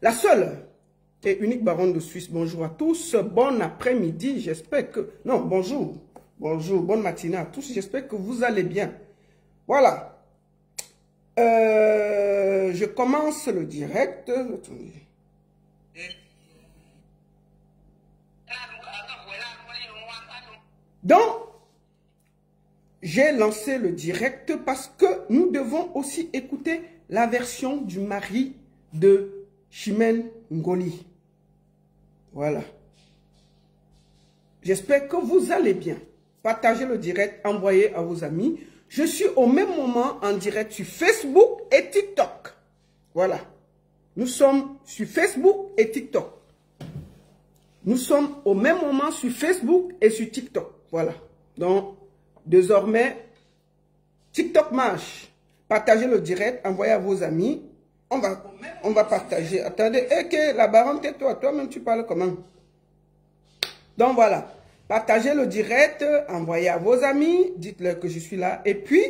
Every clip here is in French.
La seule et unique baronne de Suisse. Bonjour à tous. Bon après-midi. J'espère que... Non, bonjour. Bonjour. Bonne matinée à tous. J'espère que vous allez bien. Voilà. Je commence le direct. Attendez. Donc, j'ai lancé le direct parce que nous devons aussi écouter la version du mari de Chimène Ngoly. Voilà. J'espère que vous allez bien. Partagez le direct, envoyez à vos amis. Je suis au même moment en direct sur Facebook et TikTok. Voilà. Nous sommes sur Facebook et TikTok. Nous sommes au même moment sur Facebook et sur TikTok. Voilà. Donc, désormais, TikTok marche. Partagez le direct, envoyez à vos amis. On va partager. Attendez, que la baronne, tais-toi. Toi-même, tu parles comment? Donc, voilà. Partagez le direct, envoyez à vos amis. Dites-leur que je suis là. Et puis,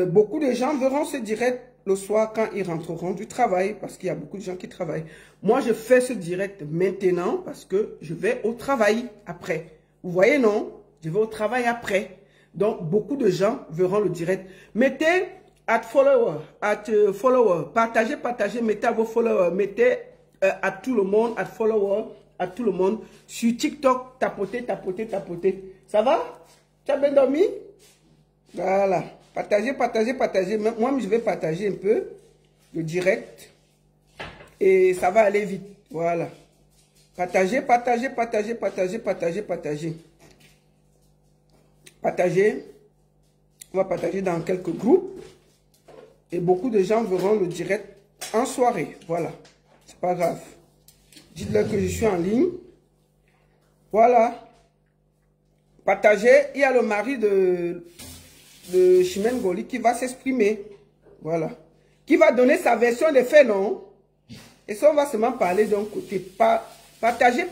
beaucoup de gens verront ce direct le soir quand ils rentreront du travail. Parce qu'il y a beaucoup de gens qui travaillent. Moi, je fais ce direct maintenant parce que je vais au travail après. Vous voyez, non? Je vais au travail après. Donc, beaucoup de gens verront le direct. Mettez follower, partagez, mettez à vos followers, mettez à tout le monde, follower, à tout le monde. Sur TikTok, tapotez. Ça va? Tu as bien dormi? Voilà. Partagez. Moi, je vais partager un peu le direct. Et ça va aller vite. Voilà. Partagez. On va partager dans quelques groupes. Et beaucoup de gens verront le direct en soirée. Voilà. C'est pas grave. Dites-leur que je suis en ligne. Voilà. Partagez. Il y a le mari de Chimène Ngoly qui va s'exprimer. Voilà. Qui va donner sa version des faits, non? Et ça, on va seulement parler d'un côté. Partagez.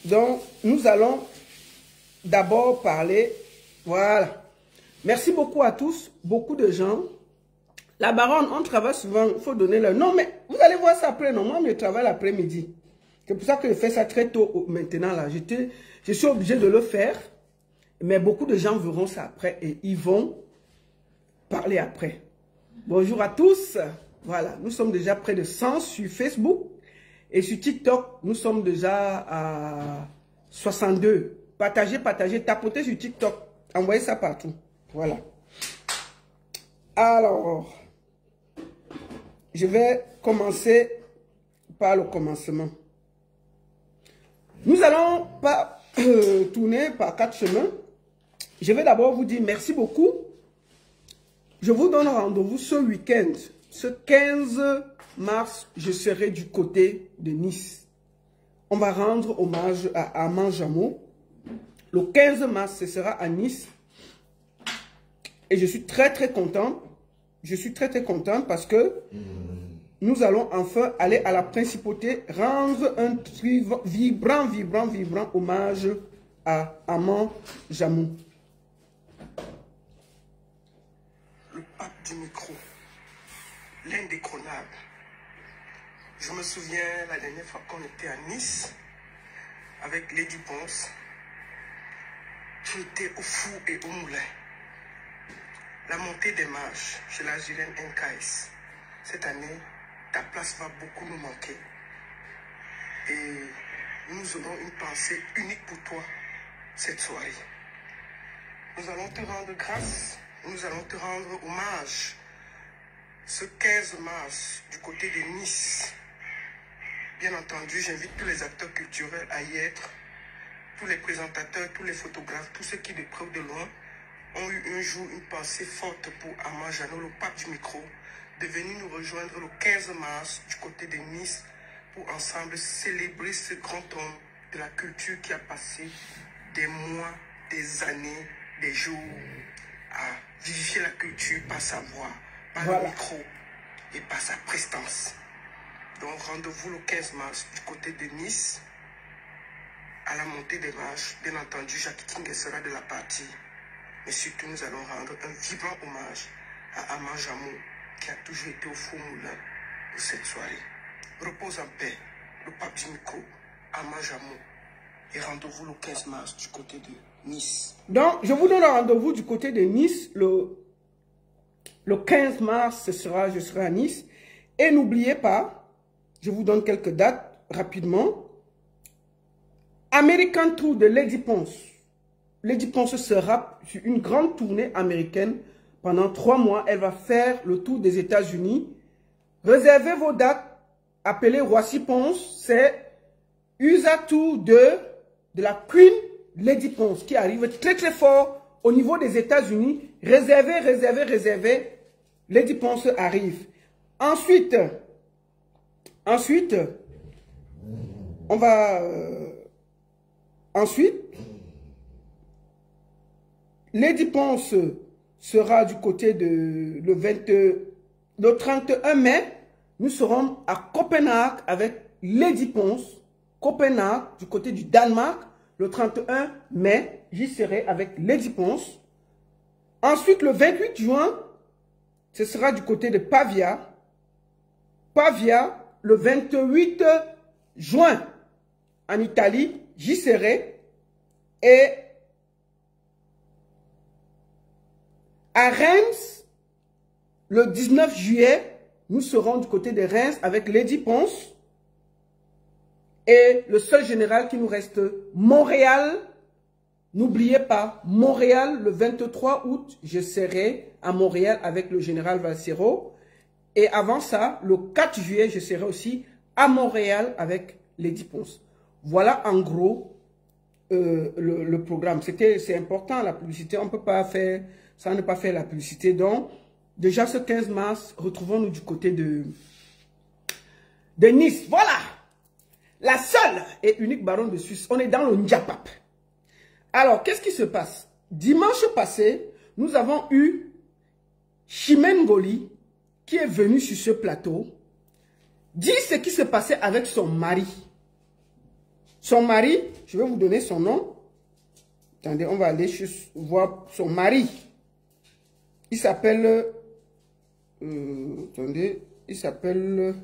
Donc, nous allons d'abord parler. Voilà. Merci beaucoup à tous. Beaucoup de gens. La baronne, on travaille souvent. Il faut donner leur... Non, mais vous allez voir ça après. Non, moi, je travaille l'après-midi. C'est pour ça que je fais ça très tôt maintenant. Là. Je suis obligé de le faire. Mais beaucoup de gens verront ça après. Et ils vont parler après. Bonjour à tous. Voilà. Nous sommes déjà près de 100 sur Facebook. Et sur TikTok, nous sommes déjà à 62. Partagez, tapotez sur TikTok. Envoyez ça partout. Voilà. Alors, je vais commencer par le commencement. Nous allons pas tourner par 4 chemins. Je vais d'abord vous dire merci beaucoup. Je vous donne rendez-vous ce week-end. Ce 15 mars, je serai du côté de Nice. On va rendre hommage à Armand Jameau. Le 15 mars, ce sera à Nice. Et je suis très content. Je suis très content parce que nous allons enfin aller à la principauté rendre un vibrant hommage à Armand Jameau. Le pape du micro, l'indétrônable. Je me souviens la dernière fois qu'on était à Nice avec Lady Ponce. Tu étais au four et au moulin. La montée des marches chez la Gilène NKS. Cette année, ta place va beaucoup nous manquer. Et nous aurons une pensée unique pour toi cette soirée. Nous allons te rendre grâce, nous allons te rendre hommage. Ce 15 mars, du côté de Nice. Bien entendu, j'invite tous les acteurs culturels à y être. Tous les présentateurs, tous les photographes, tous ceux qui, de près ou de loin, ont eu un jour une pensée forte pour Armand Jameau, le pape du micro, de venir nous rejoindre le 15 mars du côté de Nice pour ensemble célébrer ce grand homme de la culture qui a passé des mois, des années, des jours à vivifier la culture par sa voix, par le micro et par sa prestance. Donc rendez-vous le 15 mars du côté de Nice. À la montée des marches, bien entendu, Jacques King sera de la partie. Mais surtout, nous allons rendre un vibrant hommage à Amman Jamou, qui a toujours été au four moulin pour cette soirée. Repose en paix, le pape du micro, Amman Jamou. Et rendez-vous le 15 mars du côté de Nice. Donc, je vous donne rendez-vous du côté de Nice. Le 15 mars, je serai à Nice. Et n'oubliez pas, je vous donne quelques dates rapidement. American Tour de Lady Ponce. Lady Ponce sera sur une grande tournée américaine. Pendant 3 mois, elle va faire le tour des États-Unis. Réservez vos dates. Appelez Roissy Ponce. C'est USA Tour de la Queen Lady Ponce qui arrive très très fort au niveau des États-Unis. Réservez. Lady Ponce arrive. Ensuite, on va... Ensuite, Lady Ponce sera du côté de le 31 mai. Nous serons à Copenhague avec Lady Ponce. Copenhague, du côté du Danemark. Le 31 mai, j'y serai avec Lady Ponce. Ensuite, le 28 juin, ce sera du côté de Pavia. Pavia, le 28 juin, en Italie. J'y serai. Et à Reims, le 19 juillet, nous serons du côté de Reims avec Lady Ponce. Et le seul général qui nous reste, Montréal. N'oubliez pas, Montréal, le 23 août, je serai à Montréal avec le général Valsero. Et avant ça, le 4 juillet, je serai aussi à Montréal avec Lady Ponce. Voilà en gros le programme. C'est important la publicité. On ne peut pas faire ça, ne pas faire la publicité. Donc, déjà ce 15 mars, retrouvons-nous du côté de Nice. Voilà! La seule et unique baronne de Suisse. On est dans le Ndiapap. Alors, qu'est-ce qui se passe? Dimanche passé, nous avons eu Chimène Ngoli qui est venu sur ce plateau dire ce qui se passait avec son mari. Son mari, je vais vous donner son nom. Attendez, on va aller voir son mari. Il s'appelle... attendez, il s'appelle...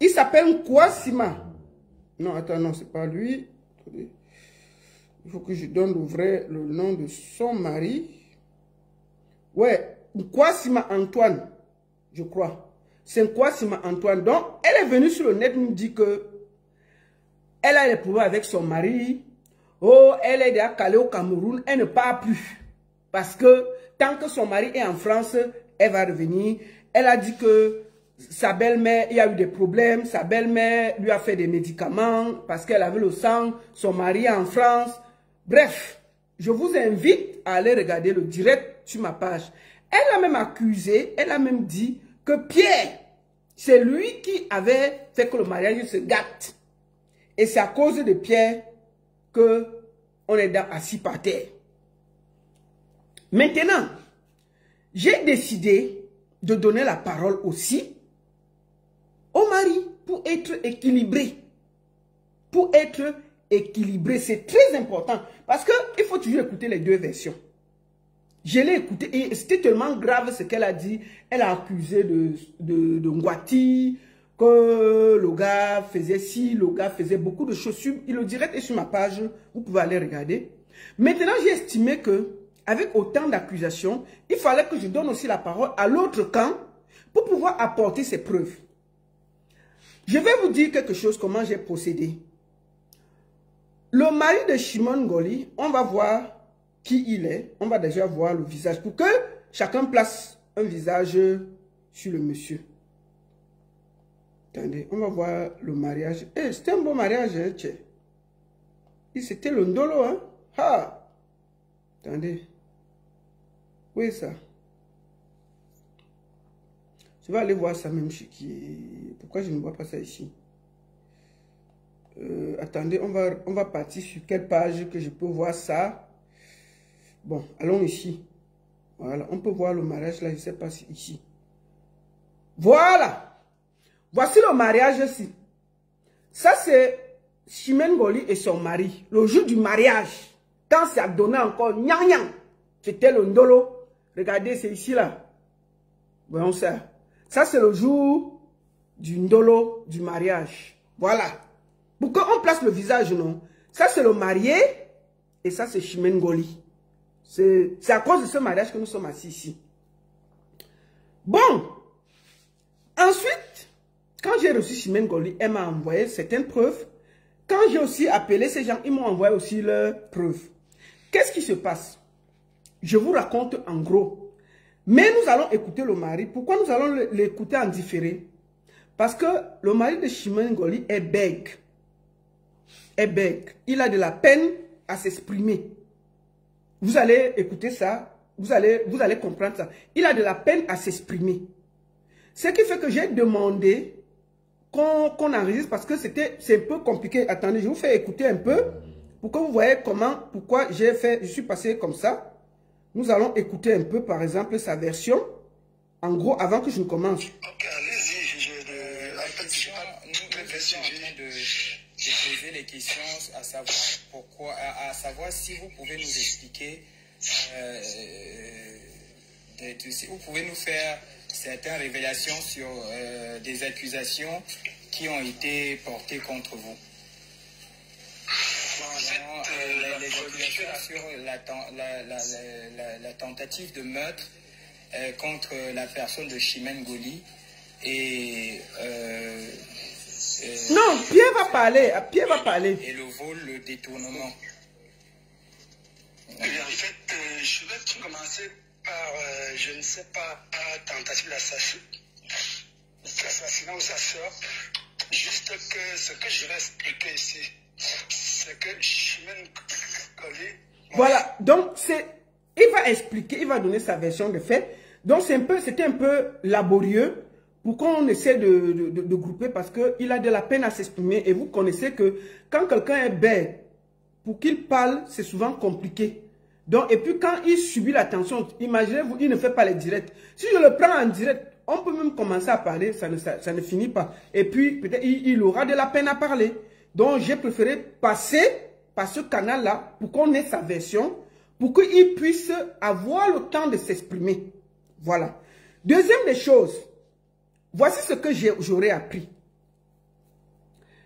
Il s'appelle Kwasima. Non, attends, non, c'est pas lui. Attendez. Il faut que je donne le nom de son mari. Ouais, Kwasima Antoine, je crois. C'est Kwasima Antoine. Donc, elle est venue sur le net, nous dit que elle a des problèmes avec son mari. Oh, elle est déjà calée au Cameroun. Elle ne part plus. Parce que tant que son mari est en France, elle va revenir. Elle a dit que sa belle-mère, il y a eu des problèmes. Sa belle-mère lui a fait des médicaments parce qu'elle avait le sang. Son mari est en France. Bref, je vous invite à aller regarder le direct sur ma page. Elle a même accusé, elle a même dit que Pierre, c'est lui qui avait fait que le mariage se gâte. Et c'est à cause de Pierre que on est assis par terre. Maintenant, j'ai décidé de donner la parole aussi au mari pour être équilibré. Pour être équilibré, c'est très important. Parce qu'il faut toujours écouter les deux versions. Je l'ai écouté et c'était tellement grave ce qu'elle a dit. Elle a accusé de Ngwati, que le gars faisait ci, le gars faisait beaucoup de choses. Le direct est sur ma page, vous pouvez aller regarder. Maintenant, j'ai estimé que avec autant d'accusations, il fallait que je donne aussi la parole à l'autre camp pour pouvoir apporter ses preuves. Je vais vous dire quelque chose, comment j'ai procédé. Le mari de Chimène Ngoli, on va voir qui il est. On va déjà voir le visage pour que chacun place un visage sur le monsieur. Attendez, on va voir le mariage. Eh, c'était un beau mariage, hein, tchè. C'était le ndolo, hein. Ha! Attendez. Où est ça? Je vais aller voir ça même chez qui. Pourquoi je ne vois pas ça ici? Attendez, on va partir sur quelle page que je peux voir ça. Bon, allons ici. Voilà, on peut voir le mariage là, je ne sais pas si ici. Voilà. Voici le mariage ici. Ça, c'est Chimène Ngoli et son mari. Le jour du mariage. quand ça donnait encore nyang nyang, c'était le ndolo. Regardez, c'est ici là. Voyons ça. Ça, c'est le jour du ndolo, du mariage. Voilà. Pourquoi on place le visage, non? Ça, c'est le marié. Et ça, c'est Chimène Ngoli. C'est à cause de ce mariage que nous sommes assis ici. Bon. Ensuite, quand j'ai reçu Chimène Ngoli, elle m'a envoyé certaines preuves. Quand j'ai aussi appelé ces gens, ils m'ont envoyé aussi leurs preuves. Qu'est-ce qui se passe? Je vous raconte en gros. Mais nous allons écouter le mari. Pourquoi nous allons l'écouter en différé? Parce que le mari de Chimène Ngoli est bègue. Est bègue. Il a de la peine à s'exprimer. Vous allez écouter ça. Vous allez comprendre ça. Il a de la peine à s'exprimer. Ce qui fait que j'ai demandé qu'on enregistre parce que c'est un peu compliqué. Attendez, je vous fais écouter un peu pour que vous voyez pourquoi je suis passé comme ça. Nous allons écouter un peu, par exemple, sa version. En gros, avant que je ne commence. Ok, allez-y. En fait, nous sommes en train de poser les questions, à savoir pourquoi, à savoir si vous pouvez nous expliquer, si vous pouvez nous faire certaines révélations sur des accusations qui ont été portées contre vous. Les accusations sur la tentative de meurtre contre la personne de Chimène Ngoli et non, Pierre va parler. Pierre va parler. Et le vol, le détournement. En fait, je vais commencer par, je ne sais pas, tentative d'assassinat de sa soeur. Juste que ce que je vais expliquer ici, c'est que Chimène Ngoli... Voilà, donc il va expliquer, il va donner sa version de fait. Donc c'était un peu laborieux pour qu'on essaie de grouper parce qu'il a de la peine à s'exprimer. Et vous connaissez que quand quelqu'un est bête, pour qu'il parle, c'est souvent compliqué. Donc, et puis quand il subit la tension, imaginez-vous, il ne fait pas les directs. Si je le prends en direct, on peut même commencer à parler, ça ne finit pas. Et puis, peut-être, il aura de la peine à parler. Donc, j'ai préféré passer par ce canal-là pour qu'on ait sa version, pour qu'il puisse avoir le temps de s'exprimer. Voilà. Deuxième des choses, voici ce que j'aurais appris.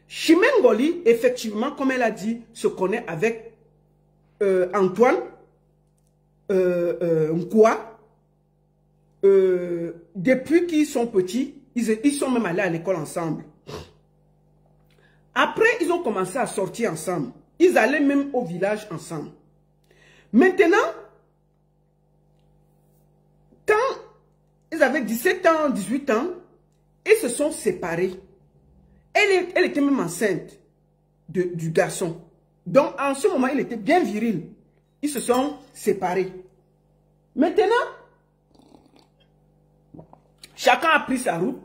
Chimène Ngoli, effectivement, comme elle a dit, se connaît avec Antoine Nkwa. Depuis qu'ils sont petits, ils sont même allés à l'école ensemble. Après, ils ont commencé à sortir ensemble. Ils allaient même au village ensemble. Maintenant, quand ils avaient 17 ans, 18 ans, ils se sont séparés. Elle était même enceinte du garçon. Donc, en ce moment, il était bien viril. Ils se sont séparés. Maintenant, chacun a pris sa route.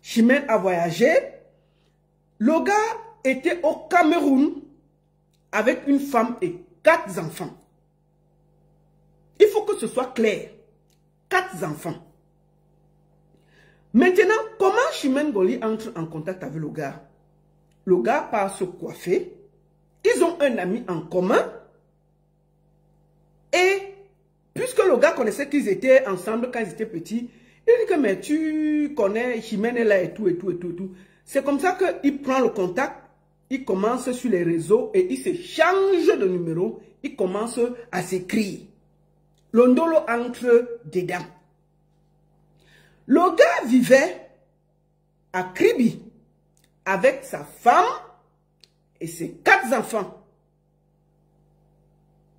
Chimène a voyagé. Le gars était au Cameroun avec une femme et 4 enfants. Il faut que ce soit clair. 4 enfants. Maintenant, comment Chimène Ngoli entre en contact avec le gars? Le gars part se coiffer. Ils ont un ami en commun. Et puisque le gars connaissait qu'ils étaient ensemble quand ils étaient petits, il dit que mais tu connais Chimène est là et tout, et tout, et tout, et tout. C'est comme ça qu'il prend le contact, il commence sur les réseaux et il se change de numéro, il commence à s'écrire. Le ndolo entre dedans. Le gars vivait à Kribi avec sa femme et ses 4 enfants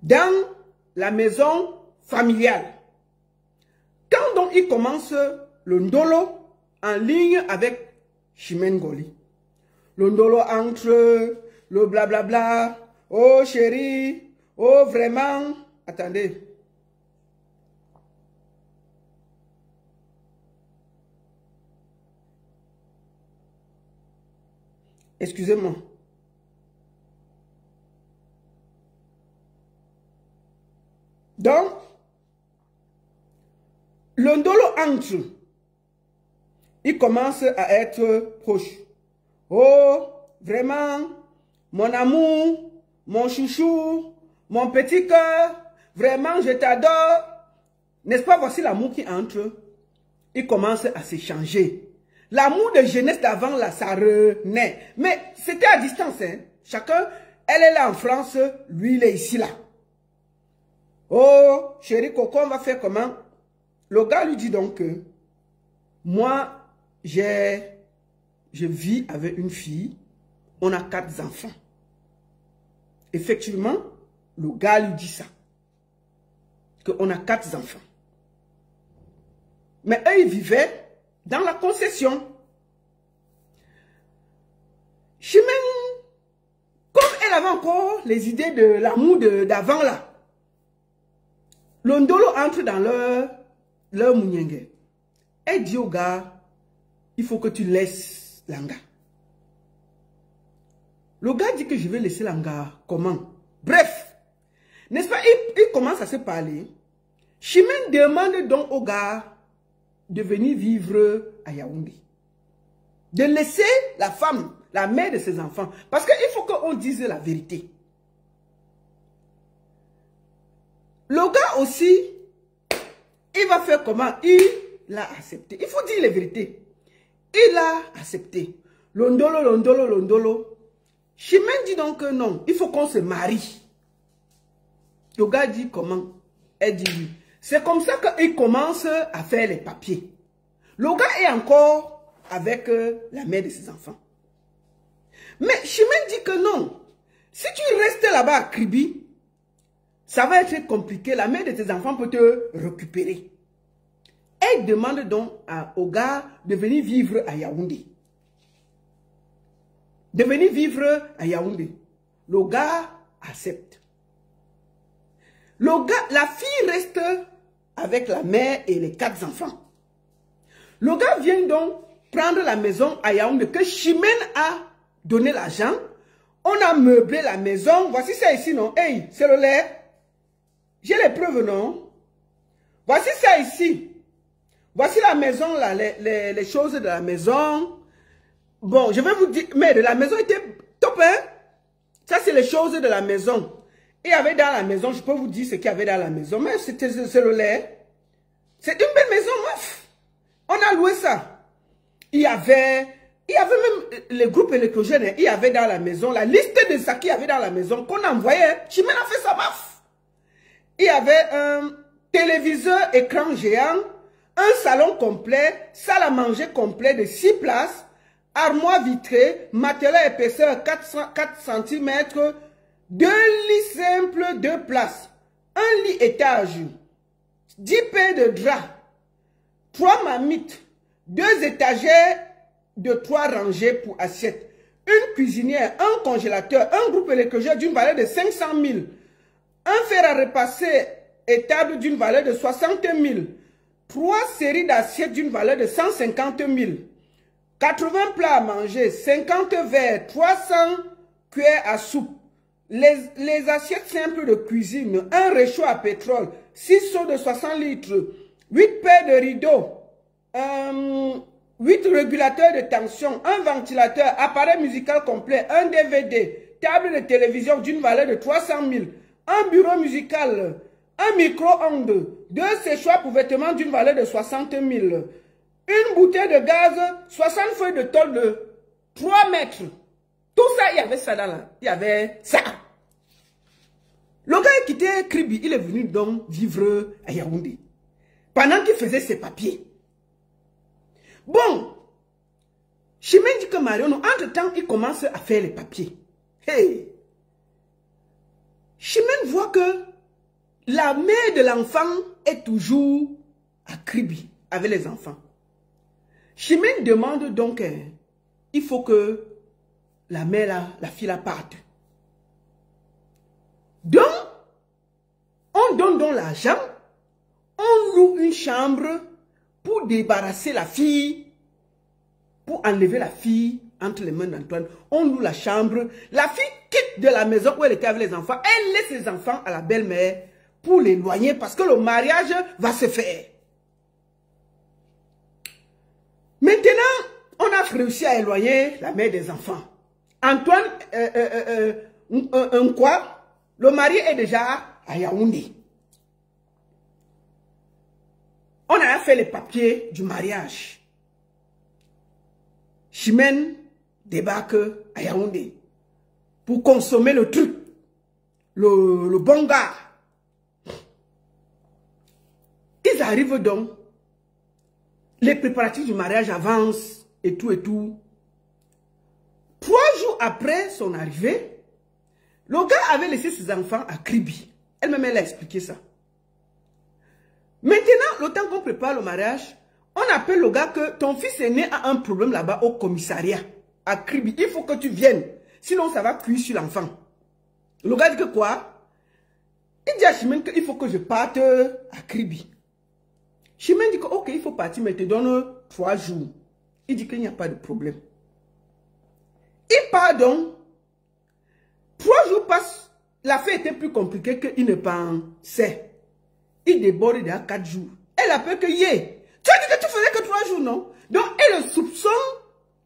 dans la maison familiale. Quand donc il commence le ndolo en ligne avec Chimène Ngoli, le ndolo entre le blablabla, oh chérie, oh vraiment, attendez. Excusez-moi. Donc, le ndolo entre. Il commence à être proche. Oh, vraiment, mon amour, mon chouchou, mon petit cœur, vraiment je t'adore. N'est-ce pas, voici l'amour qui entre. Il commence à s'échanger. L'amour de jeunesse d'avant, là, ça renaît. Mais c'était à distance, hein. Chacun, elle est là en France, lui, il est ici, là. Oh, chérie Coco, on va faire comment? Le gars lui dit donc que moi, je vis avec une fille, on a 4 enfants. Effectivement, le gars lui dit ça. Qu'on a 4 enfants. Mais eux, ils vivaient dans la concession. Chimène, comme elle avait encore les idées de l'amour d'avant là, l'ondolo entre dans leur mouniengue. Elle dit au gars, il faut que tu laisses Langa. Le gars dit que je vais laisser Langa. Comment? Bref, n'est-ce pas, il commence à se parler. Chimène demande donc au gars de venir vivre à Yaoundé. De laisser la femme, la mère de ses enfants. Parce qu'il faut qu'on dise la vérité. Le gars aussi, il va faire comment? Il l'a accepté. Il faut dire la vérité. Il l'a accepté. Londolo. Chimène dit donc que non, il faut qu'on se marie. Le gars dit comment? Elle dit oui. C'est comme ça qu'il commence à faire les papiers. Le gars est encore avec la mère de ses enfants. Mais Chimène dit que non. Si tu restes là-bas à Kribi, ça va être compliqué. La mère de tes enfants peut te récupérer. Elle demande donc au gars de venir vivre à Yaoundé. De venir vivre à Yaoundé. Le gars accepte. Le gars, la fille reste avec la mère et les 4 enfants. Le gars vient donc prendre la maison à Yaoundé que Chimène a donné l'argent. On a meublé la maison. Voici ça ici, non? Hey, c'est le lait. J'ai les preuves, non? Voici ça ici. Voici la maison, là, les choses de la maison. Bon, je vais vous dire, mais la maison était top, hein? Ça, c'est les choses de la maison. Il y avait dans la maison, je peux vous dire ce qu'il y avait dans la maison, mais c'est le lait. C'est une belle maison, meuf. On a loué ça. Il y avait même les groupes électrogènes, il y avait dans la maison, la liste de ça qu'il y avait dans la maison qu'on envoyait. Chimène a fait ça, meuf. Il y avait un téléviseur écran géant, un salon complet, salle à manger complet de 6 places, armoire vitrée, matelas épaisseur 4 cm, 2 lits simples, 2 places, un lit étage, 10 paires de draps, 3 marmites, 2 étagères de 3 rangées pour assiettes, une cuisinière, un congélateur, un groupe électrogène d'une valeur de 500 000, un fer à repasser et table d'une valeur de 60 000, 3 séries d'assiettes d'une valeur de 150 000, 80 plats à manger, 50 verres, 300 cuillères à soupe, les assiettes simples de cuisine, un réchaud à pétrole, 6 seaux de 60 litres, 8 paires de rideaux, 8 régulateurs de tension, un ventilateur, appareil musical complet, un DVD, table de télévision d'une valeur de 300 000, un bureau musical, un micro-ondes, 2 séchoirs pour vêtements d'une valeur de 60 000, une bouteille de gaz, 60 feuilles de tôle de 3 mètres. Tout ça, il y avait ça dans là. Il y avait ça. Le gars qui était Kribi, il est venu donc vivre à Yaoundé. Pendant qu'il faisait ses papiers. Bon. Chimène dit que Marion, entre-temps, il commence à faire les papiers. Hey. Chimène voit que la mère de l'enfant est toujours à Kribi avec les enfants. Chimène demande donc, il faut que la mère, la fille la parte. Donc, on donne donc l'argent, on loue une chambre pour débarrasser la fille, pour enlever la fille entre les mains d'Antoine. On loue la chambre, la fille quitte de la maison où elle était avec les enfants, elle laisse les enfants à la belle-mère pour l'éloigner parce que le mariage va se faire. Maintenant, on a réussi à éloigner la mère des enfants. Antoine, quoi? Le mari est déjà à Yaoundé. On a fait les papiers du mariage. Chimène débarque à Yaoundé pour consommer le truc. Le bon gars. Ils arrivent donc. Les préparatifs du mariage avancent et tout et tout. 3 jours après son arrivée, le gars avait laissé ses enfants à Kribi. Elle-même, elle a expliqué ça. Maintenant, le temps qu'on prépare le mariage, on appelle le gars que ton fils aîné a un problème là-bas au commissariat, à Kribi. Il faut que tu viennes, sinon ça va cuire sur l'enfant. Le gars dit que quoi? Il dit à Chimène qu'il faut que je parte à Kribi. Chimène dit que ok, il faut partir, mais il te donne 3 jours. Il dit qu'il n'y a pas de problème. Il part donc. 3 jours passent. L'affaire était plus compliquée qu'il ne pensait. Il déborde il y a 4 jours. Elle appelle que yé. Tu as dit que tu faisais que 3 jours, non? Donc, elle soupçonne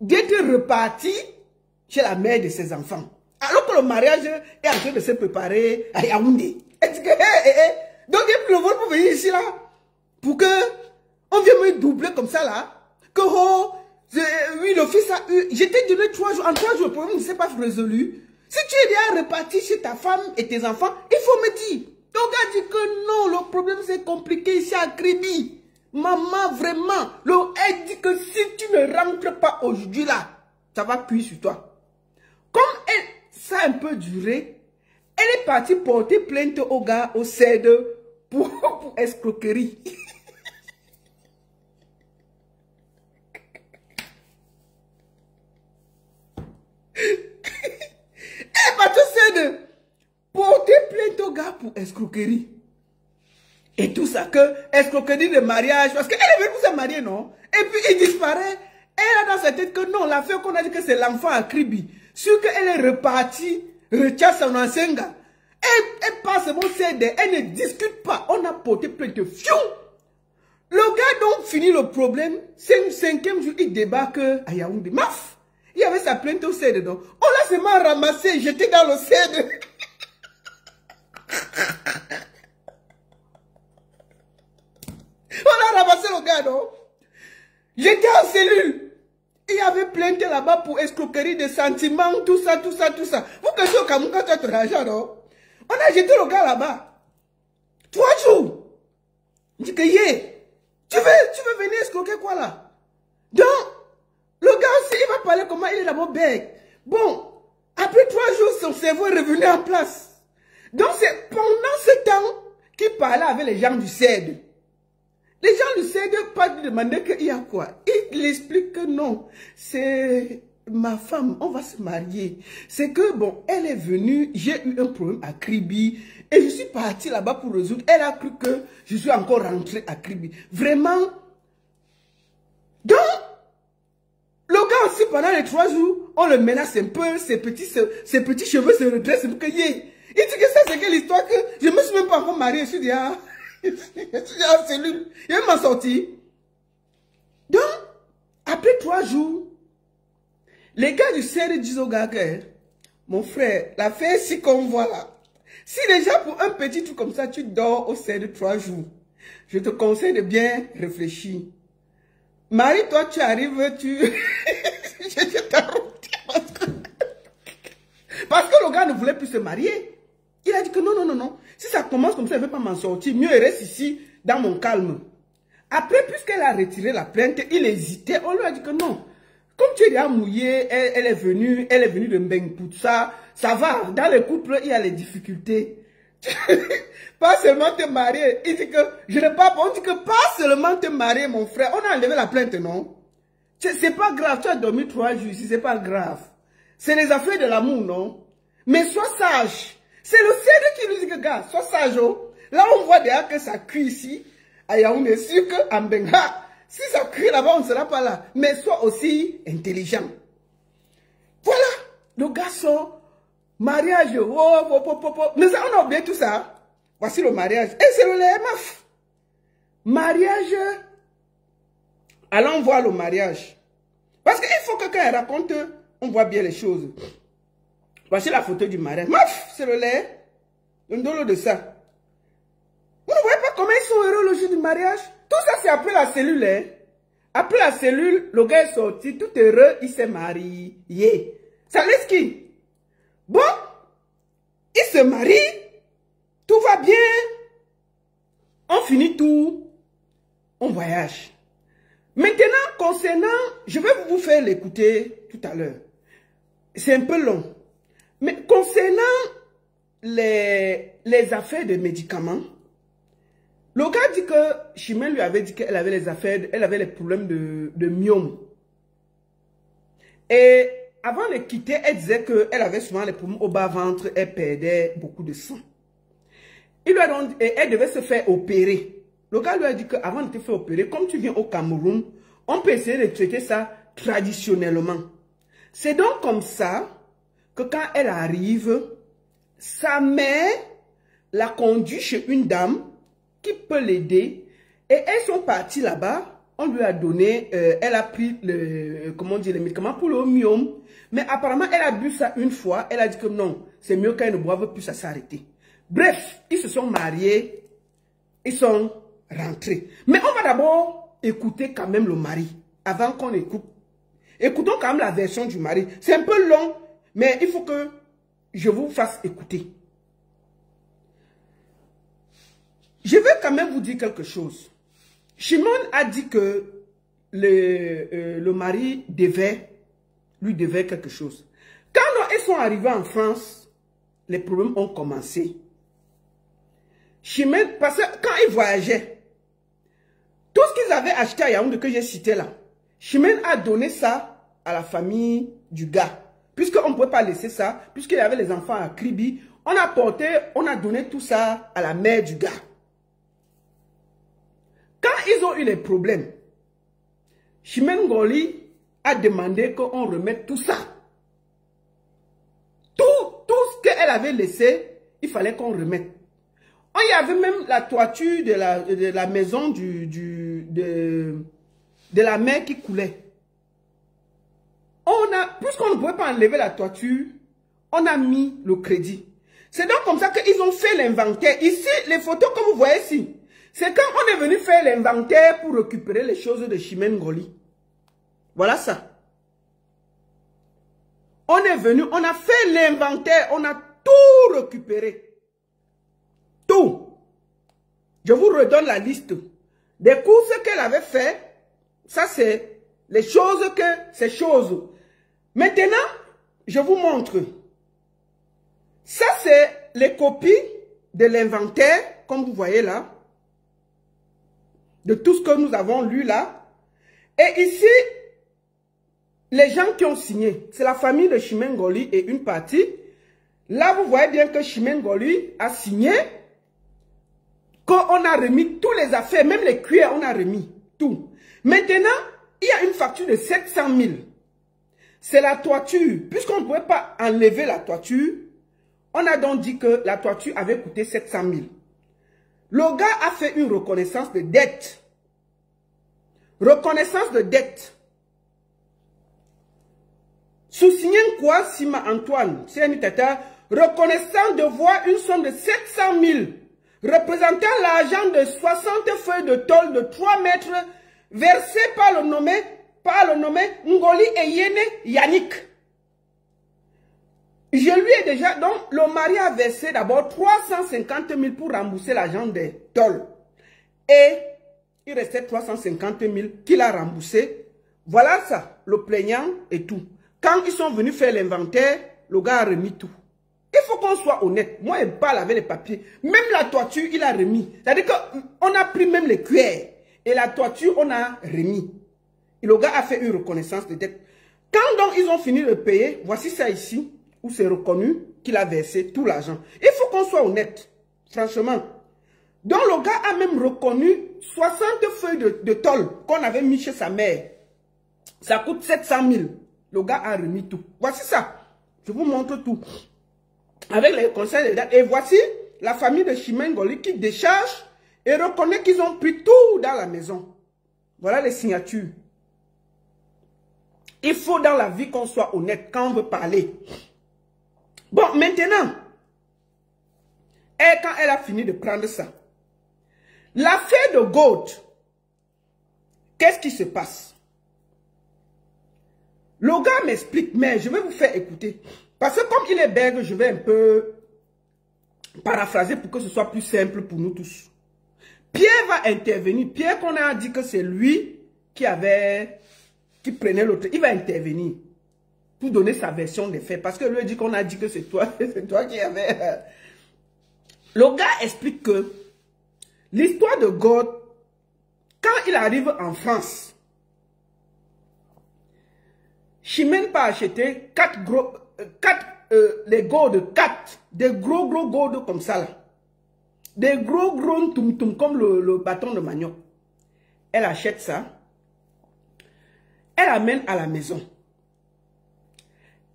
d'être reparti chez la mère de ses enfants. Alors que le mariage est en train de se préparer à Yaoundé. Elle dit que, donc il pleut pour venir ici, là. Pour que on vienne me doubler comme ça, là. Que, oui, le fils a eu. J'étais donné 3 jours. En 3 jours, le problème ne s'est pas résolu. Si tu es déjà reparti chez ta femme et tes enfants, il faut me dire. Le gars dit que non, le problème c'est compliqué ici à Kribi. Maman, vraiment, elle dit que si tu ne rentres pas aujourd'hui là, ça va cuire sur toi. Comme ça a un peu duré, elle est partie porter plainte au gars au CED pour escroquerie. Elle est partie au CED. Porter plainte au gars pour escroquerie. Et tout ça, que escroquerie de mariage, parce qu'elle est venue pour se marier, non? Et puis il disparaît. Elle a dans sa tête que non, l'affaire qu'on a dit que c'est l'enfant à Kribi. Sûr qu'elle est repartie, retient son ancien gars. Elle passe mon CD, elle ne discute pas. On a porté plainte. Fiou! Le gars donc finit le problème. 5e jour, il débarque à Yaoundé. Maf! Il y avait sa plainte au CD, donc. On l'a seulement ramassé, jeté dans le CD. On a ramassé le gars, non? J'étais en cellule. Il y avait plainte là-bas pour escroquerie de sentiments, tout ça, tout ça, tout ça. Vous que tu au Cameroun, quand tu as ton argent, non? On a jeté le gars là-bas. 3 jours. Il dit que, tu veux venir escroquer quoi là? Donc, le gars aussi, il va parler comment il est d'abord bête. Bon, après 3 jours, son cerveau est revenu en place. Donc, c'est pendant ce temps qu'il parlait avec les gens du CED. Les gens du CED pas lui demander qu'il y a quoi. Il explique que non, c'est ma femme, on va se marier. C'est que, bon, elle est venue, j'ai eu un problème à Kribi et je suis partie là-bas pour résoudre. Elle a cru que je suis encore rentrée à Kribi. Vraiment. Donc, le gars aussi, pendant les 3 jours, on le menace un peu, ses petits cheveux se redressent pour que il dit que ça, c'est quelle histoire que je me suis même pas encore mariée. Je suis dit, je suis en cellule. Il va m'en sortir. Donc, après 3 jours, les gars du CED disent au gars que, mon frère, l'affaire si qu'on voit là, si déjà pour un petit truc comme ça, tu dors au CED 3 jours, je te conseille de bien réfléchir. Marie, toi, tu arrives, je t'arrête. Parce que le gars ne voulait plus se marier. Il a dit que non, non, non, non. Si ça commence comme ça, je ne vais pas m'en sortir. Mieux, il reste ici, dans mon calme. Après, puisqu'elle a retiré la plainte, il hésitait. On lui a dit que non. Comme tu es déjà mouillé, elle est venue de Mbengpout, ça va. Dans les couples, il y a les difficultés. Pas seulement te marier. Il dit que, on dit que pas seulement te marier, mon frère. On a enlevé la plainte, non? C'est pas grave. Tu as dormi 3 jours ici, c'est pas grave. C'est les affaires de l'amour, non? Mais sois sage. C'est le CED qui nous dit que, gars, sois sage, oh. Là, on voit déjà que ça cuit ici. À Yaoundé, sûr qu'en Benga, si ça cuit là-bas, on ne sera pas là. Mais sois aussi intelligent. Voilà. Le garçon, mariage, mais ça, on a oublié tout ça. Voici le mariage. Et c'est le LMF. Mariage. Allons voir le mariage. Parce qu'il faut que quand elle raconte, on voit bien les choses. Voici la photo du mariage. Maf, c'est le lait. le ndolo de ça. Vous ne voyez pas comment ils sont heureux le jour du mariage? Tout ça, c'est après la cellule. Hein? Après la cellule, le gars est sorti, tout heureux, il s'est marié. Ça laisse qui? Bon, il se marie, tout va bien. On finit tout, on voyage. Maintenant, concernant, je vais vous faire l'écouter tout à l'heure. C'est un peu long. Mais concernant les affaires de médicaments, le gars dit que Chimène lui avait dit qu'elle avait les affaires, elle avait les problèmes de myome. Et avant de quitter, elle disait qu'elle avait souvent les problèmes au bas-ventre, elle perdait beaucoup de sang. Il lui a donc, et elle devait se faire opérer. Le gars lui a dit qu'avant de te faire opérer, comme tu viens au Cameroun, on peut essayer de traiter ça traditionnellement. C'est donc comme ça que quand elle arrive, sa mère la conduit chez une dame qui peut l'aider. Et elles sont parties là-bas. On lui a donné, elle a pris le, comment dire, les médicaments pour le myome. Mais apparemment, elle a bu ça une fois. Elle a dit que non, c'est mieux qu'elle ne boive plus, ça s'est arrêté. Bref, ils se sont mariés. Ils sont rentrés. Mais on va d'abord écouter quand même le mari. Avant qu'on écoute. Écoutons quand même la version du mari. C'est un peu long, mais il faut que je vous fasse écouter. Je vais quand même vous dire quelque chose. Shimon a dit que le mari lui devait quelque chose. Quand ils sont arrivés en France, les problèmes ont commencé. Shimon, parce que quand ils voyageaient, tout ce qu'ils avaient acheté à Yaoundé que j'ai cité là, Shimon a donné ça à la famille du gars. Puisqu'on ne pouvait pas laisser ça, puisqu'il y avait les enfants à Kribi, on a donné tout ça à la mère du gars. Quand ils ont eu les problèmes, Chimène Ngoli a demandé qu'on remette tout ça. Tout ce qu'elle avait laissé, il fallait qu'on remette. Il y avait même la toiture de la maison de la mère qui coulait. Puisqu'on ne pouvait pas enlever la toiture, on a mis le crédit. C'est donc comme ça qu'ils ont fait l'inventaire. Ici, les photos que vous voyez ici, c'est quand on est venu faire l'inventaire pour récupérer les choses de Chimène Ngoli. Voilà ça. On est venu, on a fait l'inventaire, on a tout récupéré. Tout. Je vous redonne la liste des courses qu'elle avait fait. Ça, c'est les choses ces choses. Maintenant, je vous montre. Ça, c'est les copies de l'inventaire, comme vous voyez là. De tout ce que nous avons lu là. Et ici, les gens qui ont signé, c'est la famille de Chimène Ngoli et une partie. Là, vous voyez bien que Chimène Ngoli a signé, qu'on a remis tous les affaires, même les cuillères, on a remis tout. Maintenant, il y a une facture de 700 000. C'est la toiture. Puisqu'on ne pouvait pas enlever la toiture, on a donc dit que la toiture avait coûté 700 000. Le gars a fait une reconnaissance de dette. Reconnaissance de dette. Sous-signé quoi, Sima Antoine, c'est un tata, reconnaissant de voir une somme de 700 000, représentant l'argent de 60 feuilles de tôle de 3 mètres, versé par le nommé Ngoli Eyene Yannick. Je lui ai déjà, donc le mari a versé d'abord 350 000 pour rembourser l'argent des tôles. Et il restait 350 000 qu'il a remboursé. Voilà ça, le plaignant et tout. Quand ils sont venus faire l'inventaire, le gars a remis tout. Il faut qu'on soit honnête. Moi, je parle avec les papiers. Même la toiture, il a remis. C'est-à-dire qu'on a pris même les cuillères. Et la toiture, on a remis. Et le gars a fait une reconnaissance de dette. Quand donc ils ont fini de payer, voici ça ici, où c'est reconnu qu'il a versé tout l'argent. Il faut qu'on soit honnête. Franchement. Donc le gars a même reconnu 60 feuilles de tôle qu'on avait mis chez sa mère. Ça coûte 700 000. Le gars a remis tout. Voici ça. Je vous montre tout. Avec les conseils de date. Et voici la famille de Chimène Ngoli qui décharge et reconnaît qu'ils ont pris tout dans la maison. Voilà les signatures. Il faut dans la vie qu'on soit honnête quand on veut parler. Bon, maintenant, Et quand elle a fini de prendre ça, l'affaire de Gold, qu'est-ce qui se passe? Le gars m'explique, mais je vais vous faire écouter. Parce que comme il est bègue, je vais un peu paraphraser pour que ce soit plus simple pour nous tous. Pierre va intervenir. Pierre qu'on a dit que c'est lui qui prenait l'autre. Il va intervenir pour donner sa version des faits. Parce que lui dit qu'on a dit que c'est toi qui avais... Le gars explique que l'histoire de God, quand il arrive en France, Chimène pas acheté les gourdes de 4, des gros gourdes comme ça là. Des gros tum comme le bâton de manioc. Elle achète ça. Elle amène à la maison.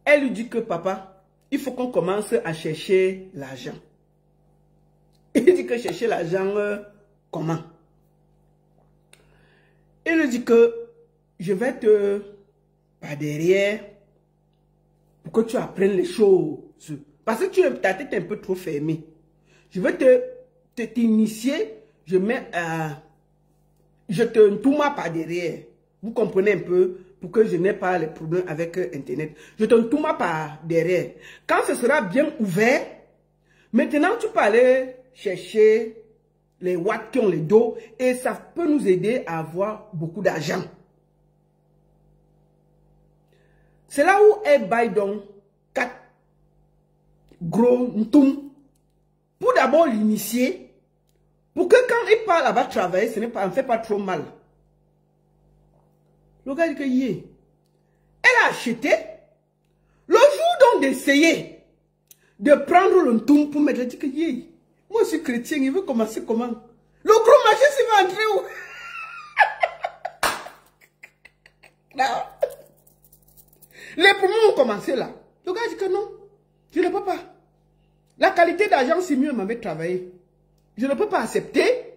Elle lui dit que papa, il faut qu'on commence à chercher l'argent. Il dit que chercher l'argent, comment? Il lui dit que je vais te par derrière pour que tu apprennes les choses. Parce que ta tête est un peu trop fermée. Je vais t'initier, je te tourne par derrière. Vous comprenez un peu pour que je n'ai pas les problèmes avec Internet. Je te tourne par derrière. Quand ce sera bien ouvert, maintenant tu peux aller chercher les watts qui ont le dos et ça peut nous aider à avoir beaucoup d'argent. C'est là où elle baille donc 4 gros ntoum pour d'abord l'initier, pour que quand il part là-bas travailler, ça ne fait pas trop mal. Le gars dit que elle a acheté le jour donc d'essayer de prendre le ntoum pour mettre, elle dit que moi je suis chrétien, il veut commencer comment? Le gros marché s'il va entrer où? Non. Les poumons ont commencé là. Le gars dit que non, je ne peux pas. La qualité d'argent, c'est mieux m'avait travaillé. Je ne peux pas accepter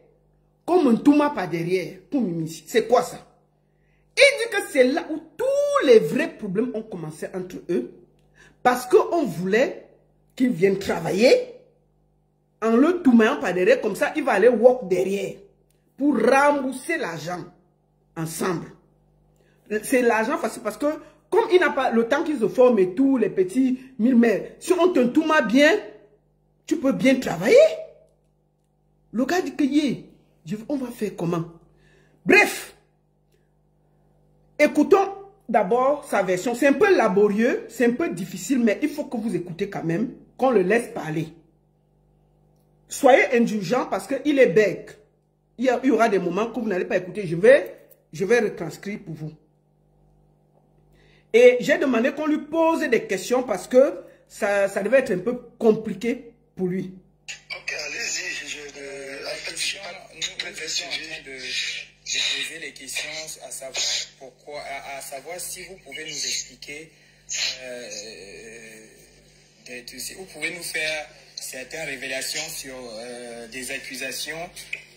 comme un touma par derrière pour m'immiscer. C'est quoi ça? Il dit que c'est là où tous les vrais problèmes ont commencé entre eux. Parce qu'on voulait qu'il vienne travailler en le toumaillant par derrière. Comme ça, il va aller walk derrière pour rembourser l'argent ensemble. C'est l'argent facile parce que comme il n'a pas le temps qu'ils se forment et tous les petits millimètres, si on te tourne bien, tu peux bien travailler. Le gars dit que on va faire comment? Bref, écoutons d'abord sa version. C'est un peu laborieux, c'est un peu difficile, mais il faut que vous écoutez quand même, qu'on le laisse parler. Soyez indulgents parce qu'il est bègue. Il y aura des moments que vous n'allez pas écouter. Je vais retranscrire pour vous. Et j'ai demandé qu'on lui pose des questions parce que ça devait être un peu compliqué pour lui. Ok, allez-y. Nous sommes en train de poser les questions à savoir pourquoi, à savoir si vous pouvez nous expliquer, si vous pouvez nous faire certaines révélations sur des accusations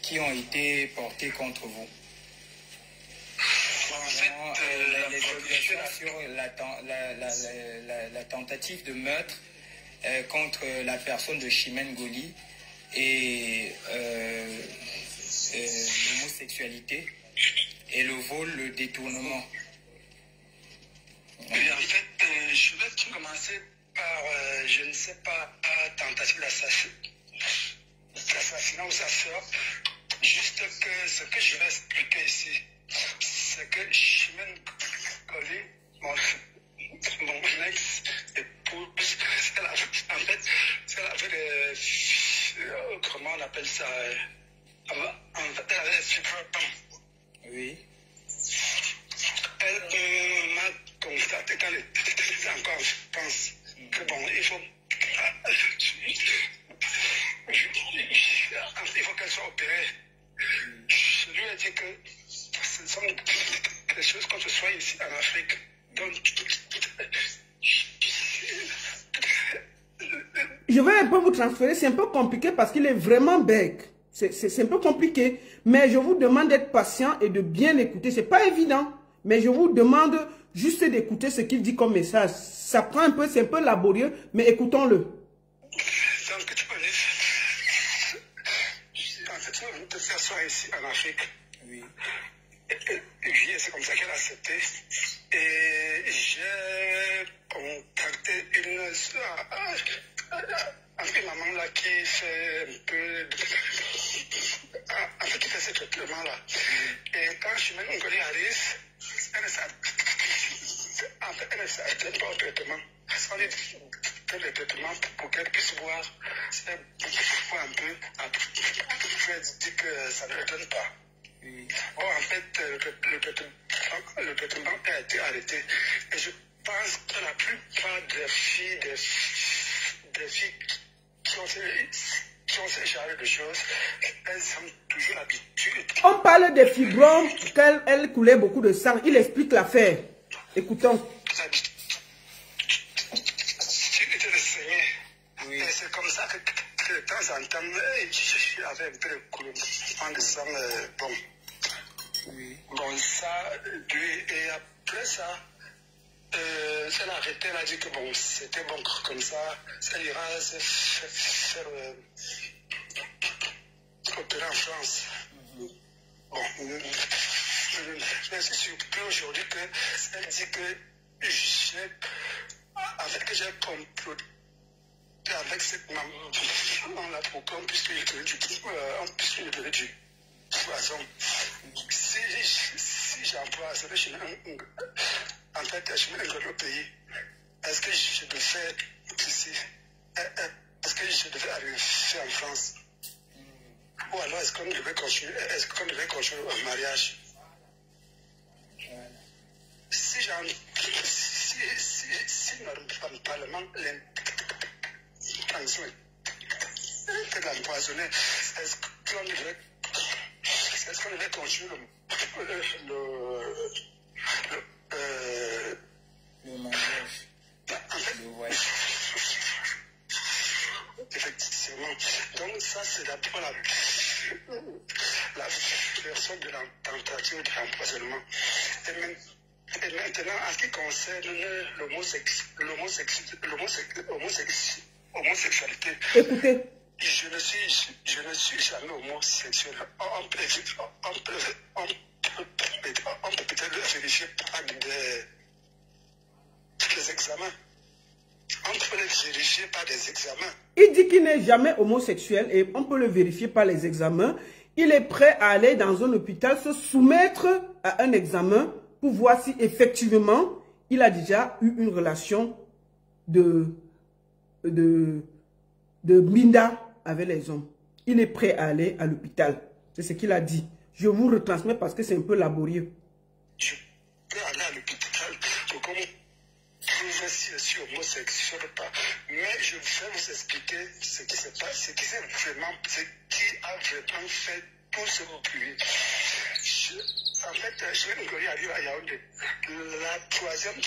qui ont été portées contre vous. Les accusations sur la tentative de meurtre contre la personne de Chimène Goli et l'homosexualité et le vol, le détournement. Et en fait, je vais commencer par, je ne sais pas, tentative d'assassinat ou sa soeur. Juste que ce que je vais expliquer ici, c'est que Chimène Goli, mon ex-épouse, en fait, elle avait des... comment on appelle ça? En fait, elle avait des fibres. Oui. Elle m'a constaté quand elle était encore, je pense, que bon, il faut qu'elle soit opérée. Je lui ai dit que ce sont des choses qu'on se soit ici en Afrique. Donc, je vais un peu vous transférer, c'est un peu compliqué parce qu'il est vraiment bègue. C'est un peu compliqué, mais je vous demande d'être patient et de bien écouter. C'est pas évident, mais je vous demande juste d'écouter ce qu'il dit comme message. Ça prend un peu, c'est un peu laborieux, mais écoutons-le. Donc, tu connais, de faire ça ici en Afrique. Oui. Oui, c'est comme ça qu'elle a accepté. Et j'ai contacté une maman là qui fait un peu qui fait ce traitement là. Et quand je mets une collègue à risque, elle ne s'arrête pas au traitement. On lui fait le traitement pour qu'elle puisse voir un peu. Après, elle dit que ça ne le donne pas. Bon, en fait, le traitement a été arrêté. Et je pense que la plupart des filles qui ont ce genre de choses, elles ont toujours l'habitude. On parle des fibromes, qu'elle coulait beaucoup de sang. Il explique l'affaire. Écoutons. Oui. Et c'est comme ça que de temps en temps, j'avais un peu de coulement de sang. Bon. Oui. Bon, ça, et après ça, elle a arrêté, elle a dit que bon, c'était bon comme ça, ça ira se faire opérer en France. Bon, je suis surpris aujourd'hui qu'elle dit que j'ai compris avec cette maman-là pour qu'on puisse lui donner du poison. Si j'emploie ça, en fait, je mets un autre pays. Est-ce que je devais faire ici? Est-ce que je devais arriver en France? Ou alors est-ce qu'on devait continuer un mariage? Si normalement l'intention était d'empoisonner, est-ce qu'on devait continuer le mariage? En fait, effectivement. Donc ça, c'est d'abord la version de la tentative de l'empoisonnement. Et maintenant, en ce qui concerne l'homosexualité, écoutez. Je ne suis jamais homosexuel. On peut peut-être vérifier par des examens. On peut le vérifier par des examens. Il dit qu'il n'est jamais homosexuel et on peut le vérifier par les examens. Il est prêt à aller dans un hôpital se soumettre à un examen pour voir si effectivement il a déjà eu une relation de minda avec les hommes. Il est prêt à aller à l'hôpital. C'est ce qu'il a dit. Je vous retransmets parce que c'est un peu laborieux. Je peux aller à l'hôpital pour qu'on prouve si je suis homosexuel ou pas. Mais je vais vous expliquer ce qui se passe, ce qui a vraiment fait tout ce bruit. En fait, je vais nous à Yaoundé. La troisième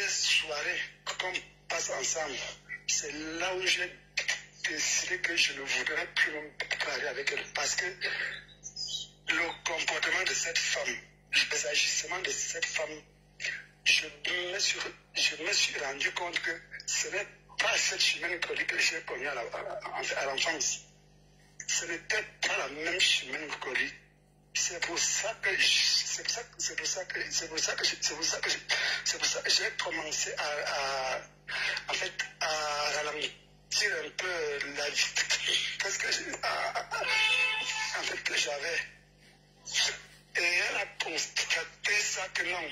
soirée qu'on passe ensemble, c'est là où j'ai décidé que je ne voudrais plus me parler avec elle. Parce que le comportement de cette femme, les agissements de cette femme, je me suis rendu compte que ce n'est pas cette chemin que j'ai connue à l'enfance. Ce n'était pas la même chemin que c'est pour ça que j'ai commencé à ralentir un peu la vie. Parce que en fait que j'avais. Et elle a constaté ça que non.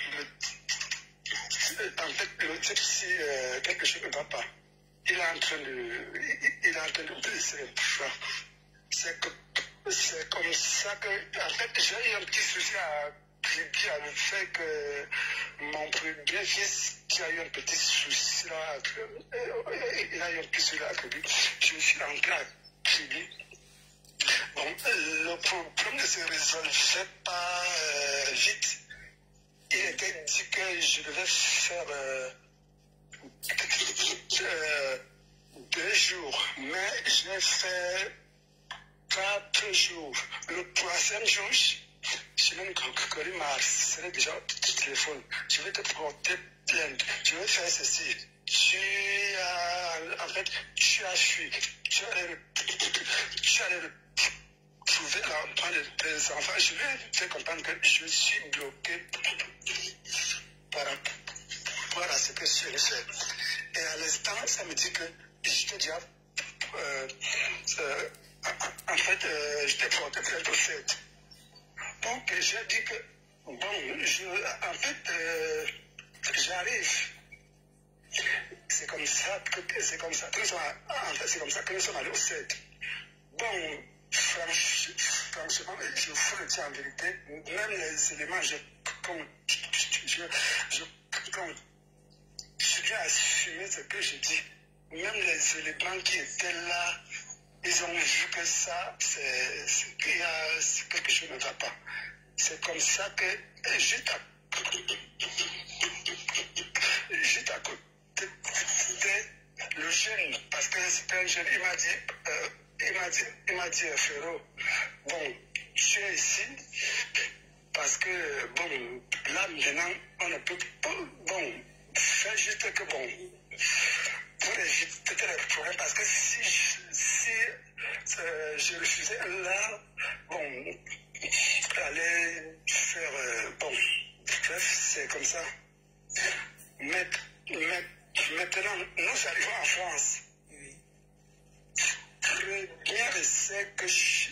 En fait, le type, si quelque chose ne va pas, il est en train de blesser un peu. C'est comme ça que, en fait, j'ai eu un petit souci à le fait que mon premier fils qui a eu un petit souci là, il a eu un petit souci là, je me suis rentré à Kribi. Bon, le problème ne se résolvait pas vite. Il était dit que je devais faire 2 jours, mais j'ai fait 4 jours. Le 3e jour, je même collé ma harcelé déjà au téléphone. Je vais te porter plainte. Je vais faire ceci. Tu as fui. Tu suis allé trouver l'enfant des enfants. Je lui ai fait comprendre que je suis bloqué par rapport à ce que je fais. Et à l'instant, ça me dit que j'étais déjà, en fait, j'étais porté plainte au fait. Donc, j'ai dit que, bon, en fait, j'arrive. C'est comme ça que nous sommes allés au 7. Bon, franchement, je vous le dis en vérité, même les éléments, je viens assumer ce que je dis. Même les éléments qui étaient là, ils ont vu que ça, c'est qu'il y a quelque chose qui ne va pas. C'est comme ça que juste à côté, le jeune, parce que c'était un jeune, il m'a dit, Ferro, bon, je suis ici, parce que, bon, là, maintenant, on ne peut pas, bon, faire juste que, bon, pour éviter les problèmes, parce que si je refusais là, bon, aller faire, bon, bref, c'est comme ça. Maintenant, nous arrivons en France. Premier essai que je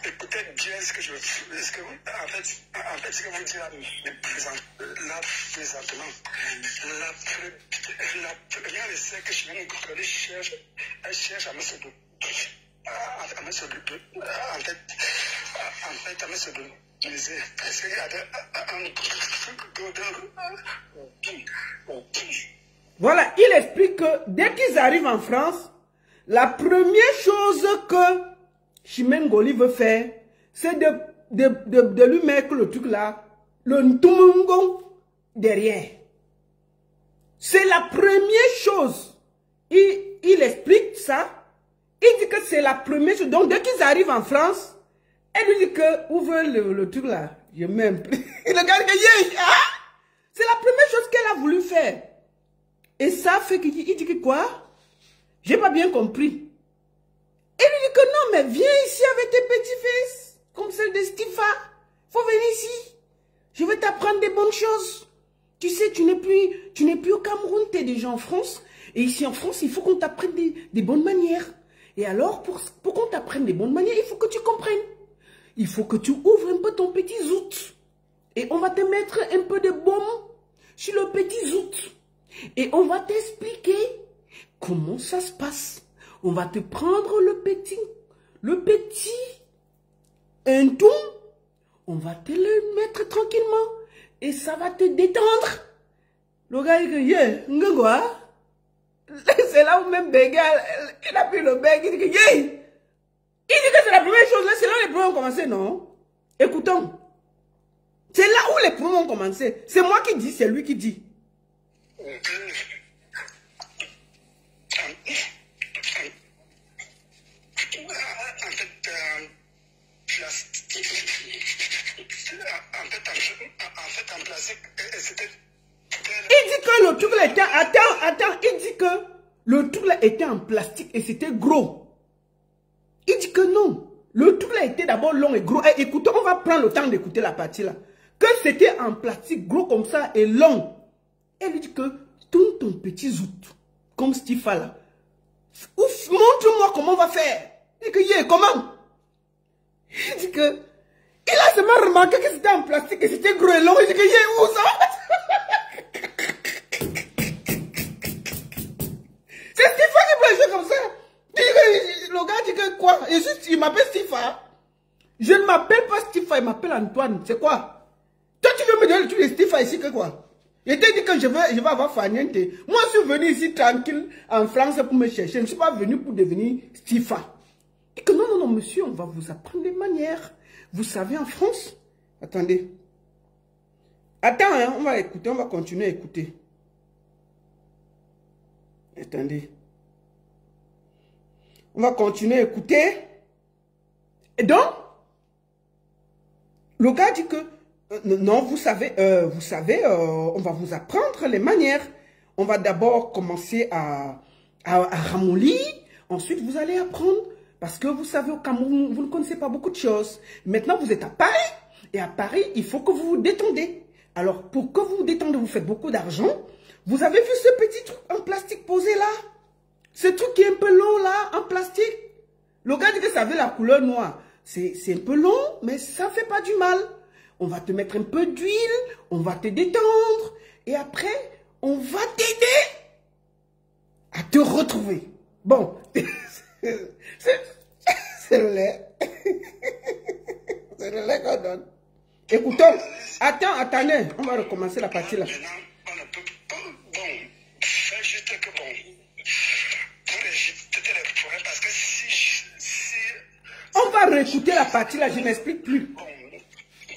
écoutez bien ce que je veux. Ce que vous dites là présentement. La première essai que je viens de coller, elle cherche à me se douter. À me se douter. En fait, à me se douter. Parce qu'il y a Voilà, il explique que dès qu'ils arrivent en France, la première chose que Chimène Ngoli veut faire, c'est de lui mettre le truc là, le ntumungon derrière. C'est la première chose. Il explique ça. Il dit que c'est la première chose. Donc, dès qu'ils arrivent en France, elle lui dit que, ouvre le truc là. Je m'aime. Il regarde que, c'est la première chose qu'elle a voulu faire. Et ça fait qu'il dit que quoi? J'ai pas bien compris. Il lui dit que non, mais viens ici avec tes petits fils, comme celle de Stifa. Faut venir ici. Je vais t'apprendre des bonnes choses. Tu sais, tu n'es plus au Cameroun, tu es déjà en France. Et ici en France, il faut qu'on t'apprenne des bonnes manières. Et alors, pour qu'on t'apprenne des bonnes manières, il faut que tu comprennes. Il faut que tu ouvres un peu ton petit zout. Et on va te mettre un peu de baume sur le petit zout. Et on va t'expliquer comment ça se passe. On va te prendre le petit tout. On va te le mettre tranquillement. Et ça va te détendre. Le gars, il dit, c'est là où même Bégal, il a pris le bec, il dit que, il dit que c'est la première chose, là, c'est là où les problèmes ont commencé, non? Écoutons. C'est là où les problèmes ont commencé. C'est moi qui dis, c'est lui qui dit. En plastique, c'était... Il dit que le truc là était... Attends, il dit que le truc là était en plastique et c'était gros. Il dit que non. Le truc là était d'abord long et gros. Et écoutez, on va prendre le temps d'écouter la partie là. Que c'était en plastique gros comme ça et long. Elle lui dit que tourne ton petit zout, comme Stifa là. Montre-moi comment on va faire. Il dit que, comment? Il dit que... Il a seulement remarqué que c'était en plastique et c'était gros et long. Il dit que, où ça? C'est Stifa qui peut jouer comme ça. Le gars dit que quoi? Il m'appelle Stifa. Je ne m'appelle pas Stifa, il m'appelle Antoine. C'est quoi? Toi, tu veux me donner le truc de Stifa ici que quoi? Je t'ai dit que je vais avoir Faniente. Moi, je suis venu ici tranquille en France pour me chercher. Je ne suis pas venu pour devenir Stifa. Et que non, monsieur, on va vous apprendre des manières. Vous savez, en France... Attendez. Attends, hein, on va écouter, on va continuer à écouter. Attendez. On va continuer à écouter. Et donc, le gars dit que, non, vous savez, on va vous apprendre les manières. On va d'abord commencer à ramollir. Ensuite, vous allez apprendre. Parce que vous savez, au Cameroun, vous ne connaissez pas beaucoup de choses. Maintenant, vous êtes à Paris. Et à Paris, il faut que vous vous détendez. Alors, pour que vous vous détendez, vous faites beaucoup d'argent. Vous avez vu ce petit truc en plastique posé là? Ce truc qui est un peu long là, en plastique. Le gars dit que ça avait la couleur noire. C'est un peu long, mais ça ne fait pas du mal. On va te mettre un peu d'huile, on va te détendre. Et après, on va t'aider à te retrouver. Bon, c'est le lait. C'est le lait qu'on donne. Écoutons. Attendez, on va recommencer la partie là. On va réécouter la partie là, je n'explique plus.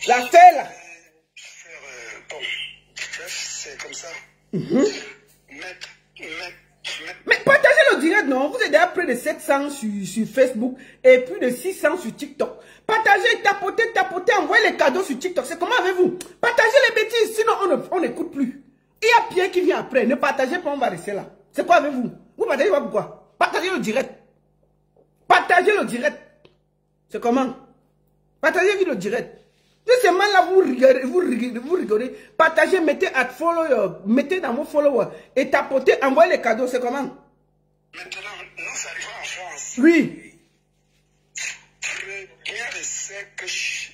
La fait là. Bon, c'est comme ça. Mais partagez le direct, non? Vous êtes déjà près de 700 sur Facebook et plus de 600 sur TikTok. Partagez, tapotez, envoyez les cadeaux sur TikTok. C'est comment avec vous? Partagez les bêtises, sinon on n'écoute plus. Il y a Pierre qui vient après. Ne partagez pas, on va rester là. C'est quoi avec vous? Vous partagez pas pourquoi? Partagez le direct. Partagez le direct. C'est comment? Partagez le direct. C'est mal là, vous rigolez. Partagez, mettez at follower, mettez dans vos followers et tapotez, envoyez les cadeaux. C'est comment? Maintenant, nous arrivons en France. Oui. Premier essai que je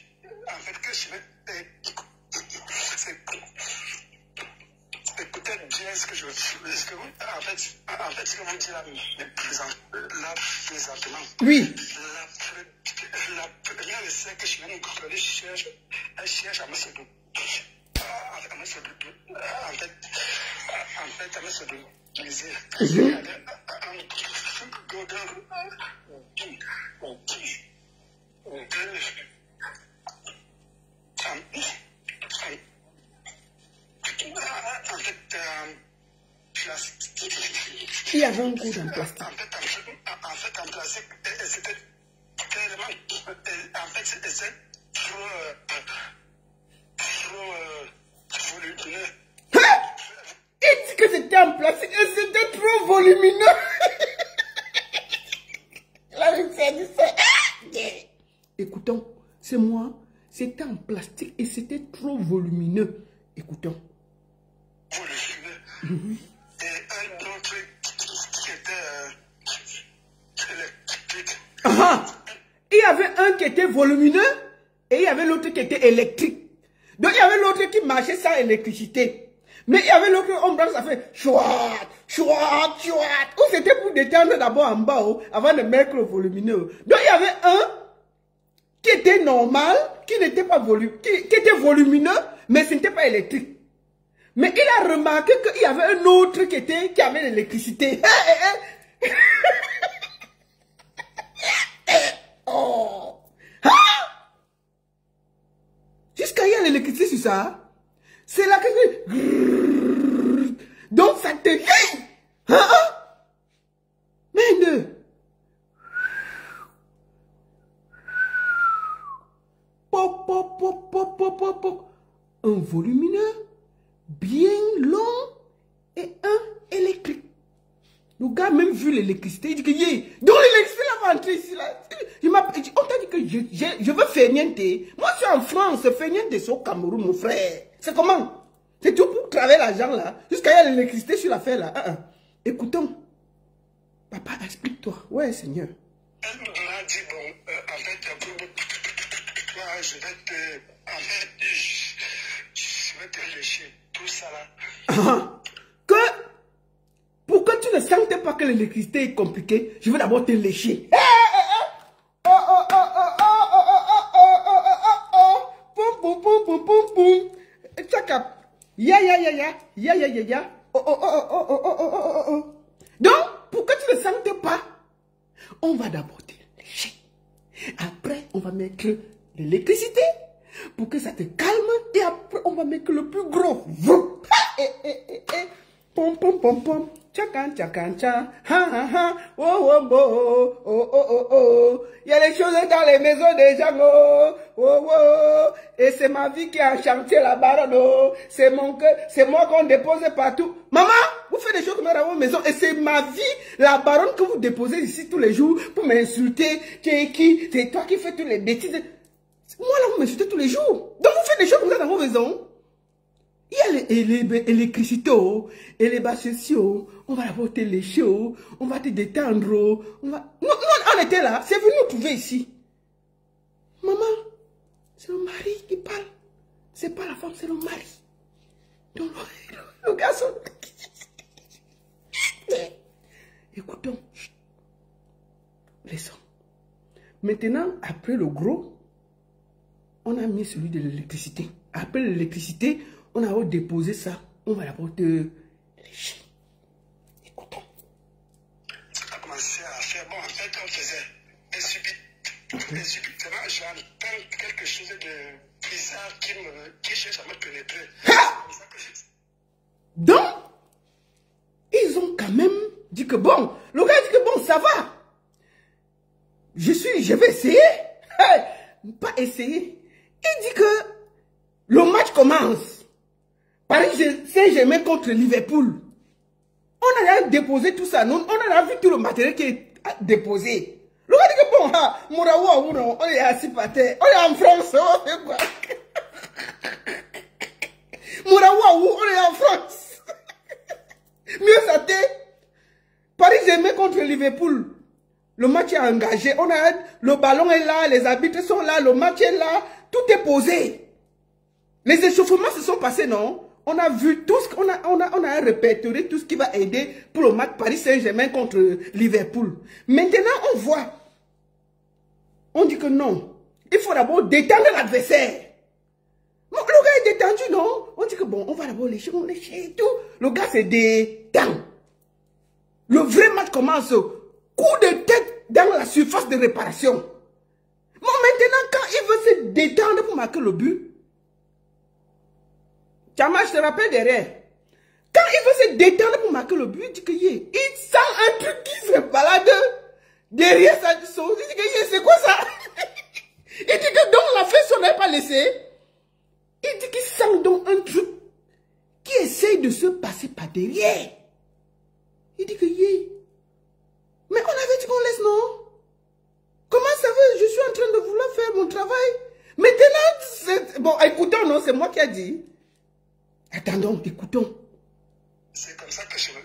vais écoutez bien ce que je veux. En fait, ce que vous dites là, présentement. Oui. La première essai que je viens de coller, elle cherche à me séduire. En fait, à me séduire. Il y avait un goût dans le plastique. En fait, en plastique, c'était tellement. En fait, c'était trop volumineux. Il dit que c'était en plastique et c'était trop volumineux. La réussite dit ça. Écoutons, c'est moi. C'était en plastique et c'était trop volumineux. Écoutons. Volumineux. Et un autre qui était électrique. Il y avait un qui était volumineux et il y avait l'autre qui était électrique. Donc il y avait l'autre qui marchait sans électricité. Mais il y avait l'autre, on branche, ça fait chouat, chouat, chouat. Ou c'était pour détendre d'abord en bas, avant de mettre le volumineux. Donc il y avait un qui était normal, qui n'était pas qui était volumineux, mais ce n'était pas électrique. Mais il a remarqué qu'il y avait un autre qui avait l'électricité. Oh. Jusqu'à il y a l'électricité sur ça. C'est là que... Donc ça te... Mais ne... Un volumineux, bien long et un électrique. Le gars a même vu l'électricité, il dit que donc l'électricité va entrer ici là. On t'a dit que je veux ferniente. Moi je suis en France, ferniente c'est au Cameroun mon frère. C'est comment? C'est tout pour travailler l'argent là. Jusqu'à y a l'électricité sur l'affaire là. Écoutons. Papa, explique-toi. Ouais Seigneur. Elle m'a dit bon, en fait, je vais te lécher tout ça là. Pour que tu ne sentes pas que l'électricité est compliquée, je vais d'abord te lécher. Donc, pour que tu ne sentes pas, on va d'abord te lécher. Après, on va mettre l'électricité pour que ça te calme. Et après, on va mettre le plus gros. Pom pom pom pom. Tchakan tchakan tcha. Ha ha ha. Oh oh oh oh oh oh. Il y a les choses dans les maisons des gens. Oh oh oh. Et c'est ma vie qui a chanté la baronne. C'est mon cœur. C'est moi qu'on dépose partout. Maman, vous faites fait des choses comme ça dans vos maisons. Et c'est ma vie, la baronne que vous déposez ici tous les jours pour m'insulter. Tu es qui? C'est toi qui fais toutes les bêtises. Moi, là, vous m'insultez tous les jours. Donc, vous faites des choses comme ça dans vos maisons. Il y a l'électricité, et les bassesses, on va apporter les shows, on va te détendre, on va... Non, on était là, c'est venu nous trouver ici. Maman, c'est le mari qui parle. C'est pas la femme, c'est le mari. Donc, le garçon... Écoutons. Laissons. Maintenant, après le gros, on a mis celui de l'électricité. Après l'électricité, on a déposé ça. On va d'abord te lécher. Écoutons. Ça a commencé à faire... Bon, en fait, on faisait un subitement, j'entends quelque chose de bizarre qui cherche à me pénétrer. Donc, ils ont quand même dit que bon, le gars dit que bon, ça va. Je vais essayer. Pas essayer. Il dit que le match commence. Paris Saint-Germain contre Liverpool. On a déposé tout ça. On a vu tout le matériel qui est déposé. Le gars dit que bon, Mouraoua, on est assis par terre. On est en France. On fait quoi? Mouraoua, on est en France. Mieux ça t'est. Paris Saint-Germain contre Liverpool. Le match est engagé. On a le ballon est là, les arbitres sont là, le match est là. Tout est posé. Les échauffements se sont passés, non? On a vu tout ce qu'on a répertorié tout ce qui va aider pour le match Paris Saint-Germain contre Liverpool. Maintenant, on voit. On dit que non. Il faut d'abord détendre l'adversaire. Bon, le gars est détendu, non? On dit que bon, on va d'abord lécher, on léche et tout. Le gars se détend. Le vrai match commence. Coup de tête dans la surface de réparation. Bon, maintenant, quand il veut se détendre pour marquer le but, Tchama, je te rappelle derrière. Quand il veut se détendre pour marquer le but, il dit que il sent un truc qui se balade derrière sa chose. Il dit que c'est quoi ça? Il dit que donc la fesse, on n'avait pas laissé. Il dit qu'il sent donc un truc qui essaye de se passer par derrière. Il dit que mais on avait dit qu'on laisse, non? Comment ça va? Je suis en train de vouloir faire mon travail. Maintenant, bon, écoutons, non, c'est moi qui ai dit. Attendons, écoutons. C'est comme ça que je veux.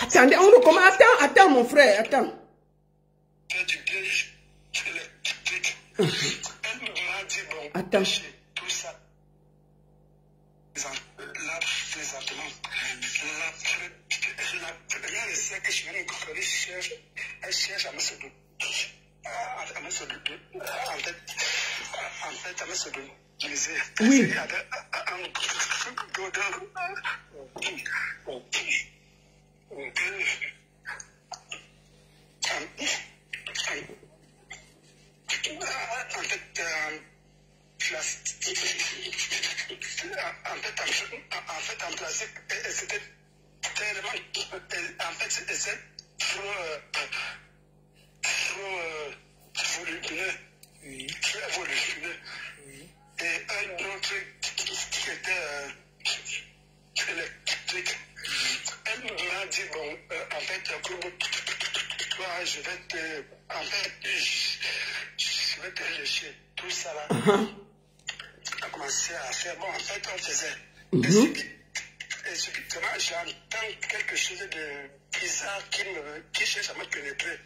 Attendez, on recommence. Attends, mon frère, attends. Faire du bien, elle m'a dit, bon, attends. Tout ça. Là, présentement, la première essai que je viens de faire, elle cherche à me séduire. À me séduire. En fait, à me séduire. Oui. En fait, en plastique, c'était tellement... En fait, c'était trop volumineux. Oui. Très volumineux. Oui. Et un autre qui était électrique. Elle m'a dit, bon, en fait, toi, je vais te... En fait, je vais te lécher. Tout ça là. On a commencé à faire... Bon, en fait, on faisait... Et subitement, j'entends quelque chose de bizarre qui cherche à me pénétrer.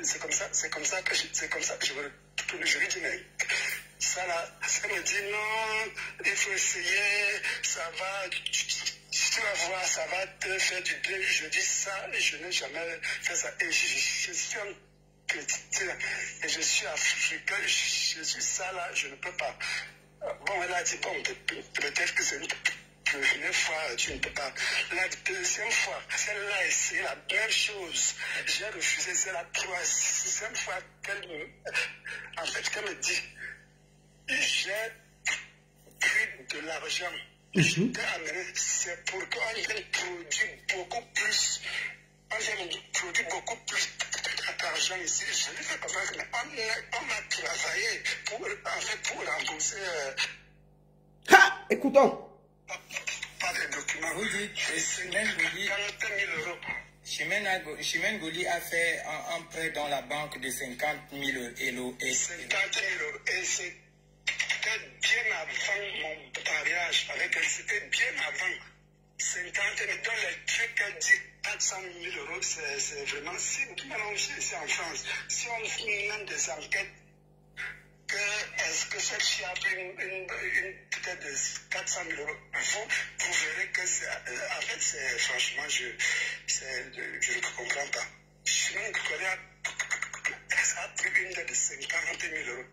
C'est comme ça que je veux... C'est comme ça que je veux... Je lui dis, mais ça là, ça me dit non, il faut essayer, ça va, tu vas voir, ça va te faire du bien. Je dis ça et je n'ai jamais fait ça. Et je suis un chrétien et je suis africain, je suis ça là, je ne peux pas. Bon, elle a dit, bon, peut-être que c'est une première fois, tu ne peux pas. La deuxième fois, celle-là a essayé la même chose. J'ai refusé, c'est la troisième fois qu'elle me dit, j'ai pris de l'argent. Je t'ai amené, c'est pour qu'on vienne produire beaucoup plus. On vient produire beaucoup plus d'argent ici. Je lui fais comprendre qu'on a travaillé pour rembourser. Écoutons. appartement. Vous dites que Chimène Goli a fait un prêt dans la banque de 50 000 €. 50 000 €. Et c'était bien avant mon mariage avec elle. C'était bien avant. 50 000 €. Dans les trucs qu'elle dit 400 000 €, c'est vraiment... Si vous mélangez ici en France, si on fait des enquêtes, est-ce que cette fille a pris une peut-être de 400 000 €, vous verrez que c'est... En fait, franchement, je ne comprends pas. Chimène Goli a pris une dette de 50 000 €.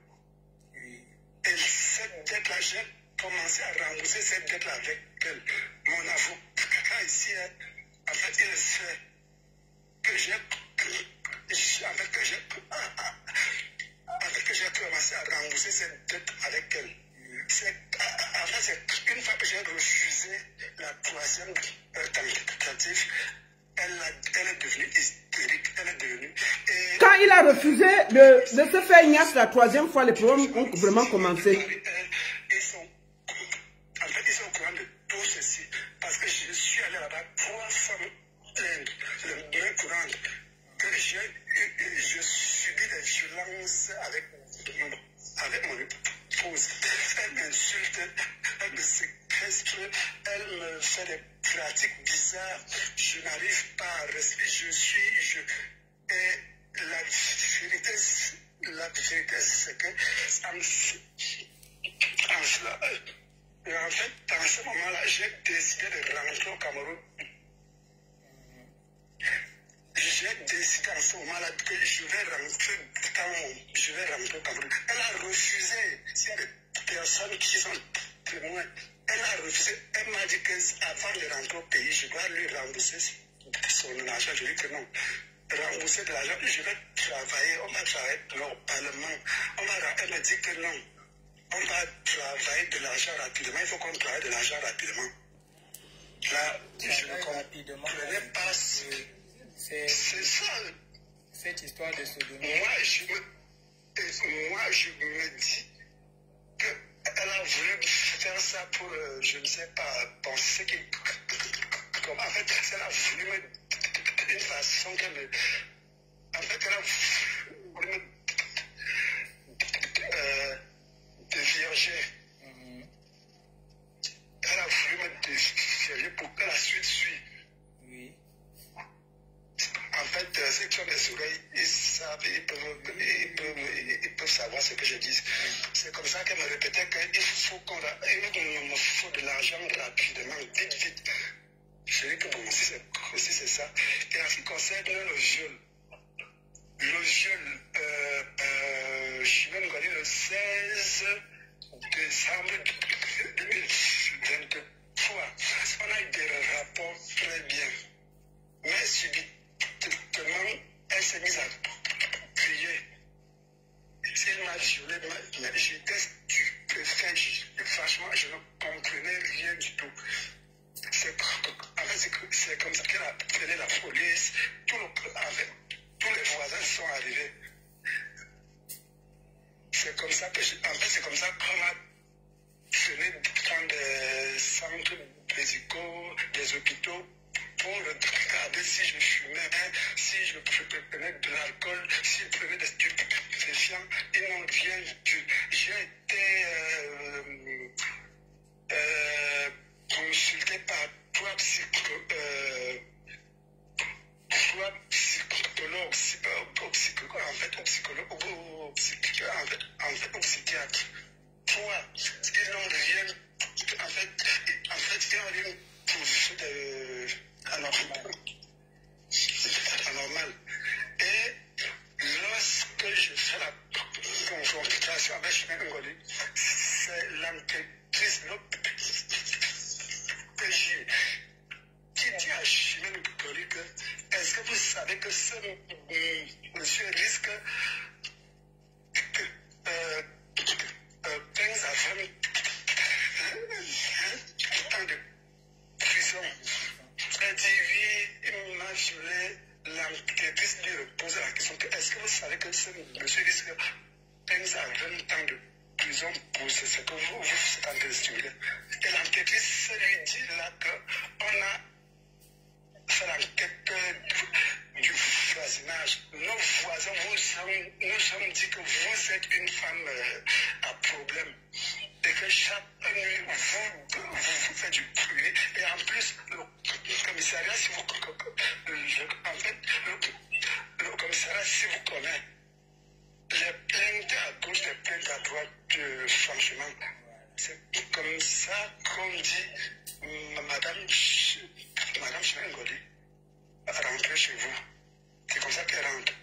Et cette dette-là, j'ai commencé à rembourser cette dette-là avec elle. Mon avocat ici, en fait, il sait que j'ai commencé à rembourser cette dette avec elle. En fait, c'est une fois que j'ai refusé la troisième tentative, elle est devenue hystérique, elle est devenue... Quand il a refusé de se faire ignace la troisième fois, les problèmes ont vraiment commencé. Ils sont au courant de tout ceci. Parce que je suis allé là-bas 3 fois le même courant que je subis des violences avec mon épouse. Elle m'insulte, elle me séquestre, elle me fait des pratiques bizarres. Je n'arrive pas à respirer. Et la vérité, c'est que en fait, dans ce moment-là, j'ai décidé de rentrer au Cameroun. J'ai décidé en ce moment-là que je vais rentrer au Cameroun. Elle a refusé. S'il y a des personnes qui sont témoins, elle a refusé. Elle m'a dit qu'avant de rentrer au pays, je dois lui rembourser son argent. Je lui ai dit que non. Rembourser de l'argent, je vais travailler. On va travailler au Parlement. Elle me dit que non. On va travailler de l'argent rapidement. Il faut qu'on travaille de l'argent rapidement. Là, je ne comprenais pas. C'est ça. Cette histoire de sodomie. Moi, je me dis qu'elle a voulu faire ça pour, je ne sais pas, penser que... En fait, elle a voulu mettre une façon qu'elle me... En fait, elle a voulu me dévierger. Elle a voulu me dévierger pour que la suite suive. Oui. En fait, ceux qui ont des oreilles, ils savent, ils peuvent savoir ce que je dis. C'est comme ça qu'elle me répétait qu'il faut il me faut de l'argent rapidement, vite. Je dis que bon, aussi c'est ça. Et en ce qui concerne le viol, Chimène Goli le 16 décembre 2023, on a eu des rapports très bien. Mais subitement, elle s'est mise à crier. Elle m'a violé, mais j'étais stupéfait. Franchement, je ne comprenais rien du tout. C'est comme ça qu'elle a appelé la police. Tous les voisins sont arrivés. C'est comme ça que c'est comme ça qu'on a venu dans des centres médicaux, des hôpitaux, pour regarder si je fumais, si je prenais de l'alcool, si je prenais des stupéfiants. Ils n'ont rien vu. J'ai été consulté par 3 psychologues, au psychiatre. 3, ils n'ont rien, en fait, ils n'ont rien trouvé anormal. Et lorsque je fais la confrontation avec Chimène Goli, c'est l'enquêtrice, PJ, qui dit à Chimène Goli que est-ce que vous savez que ce monsieur risque 15 à 20 ans de prison. Elle dit oui, il m'a violé. L'enquêtrice lui pose la question est-ce que vous savez que ce monsieur risque 15 à 20 ans de prison pour ce que vous êtes en train de stimuler. Et l'enquêtrice lui dit là qu'on vous êtes une femme à problème et que chaque nuit vous faites du bruit et en plus le commissariat si vous en fait le commissariat si vous connaissez les plaintes à gauche, les plaintes à droite, franchement, c'est comme ça qu'on dit Madame Chimengoli rentrez chez vous. C'est comme ça qu'elle rentre.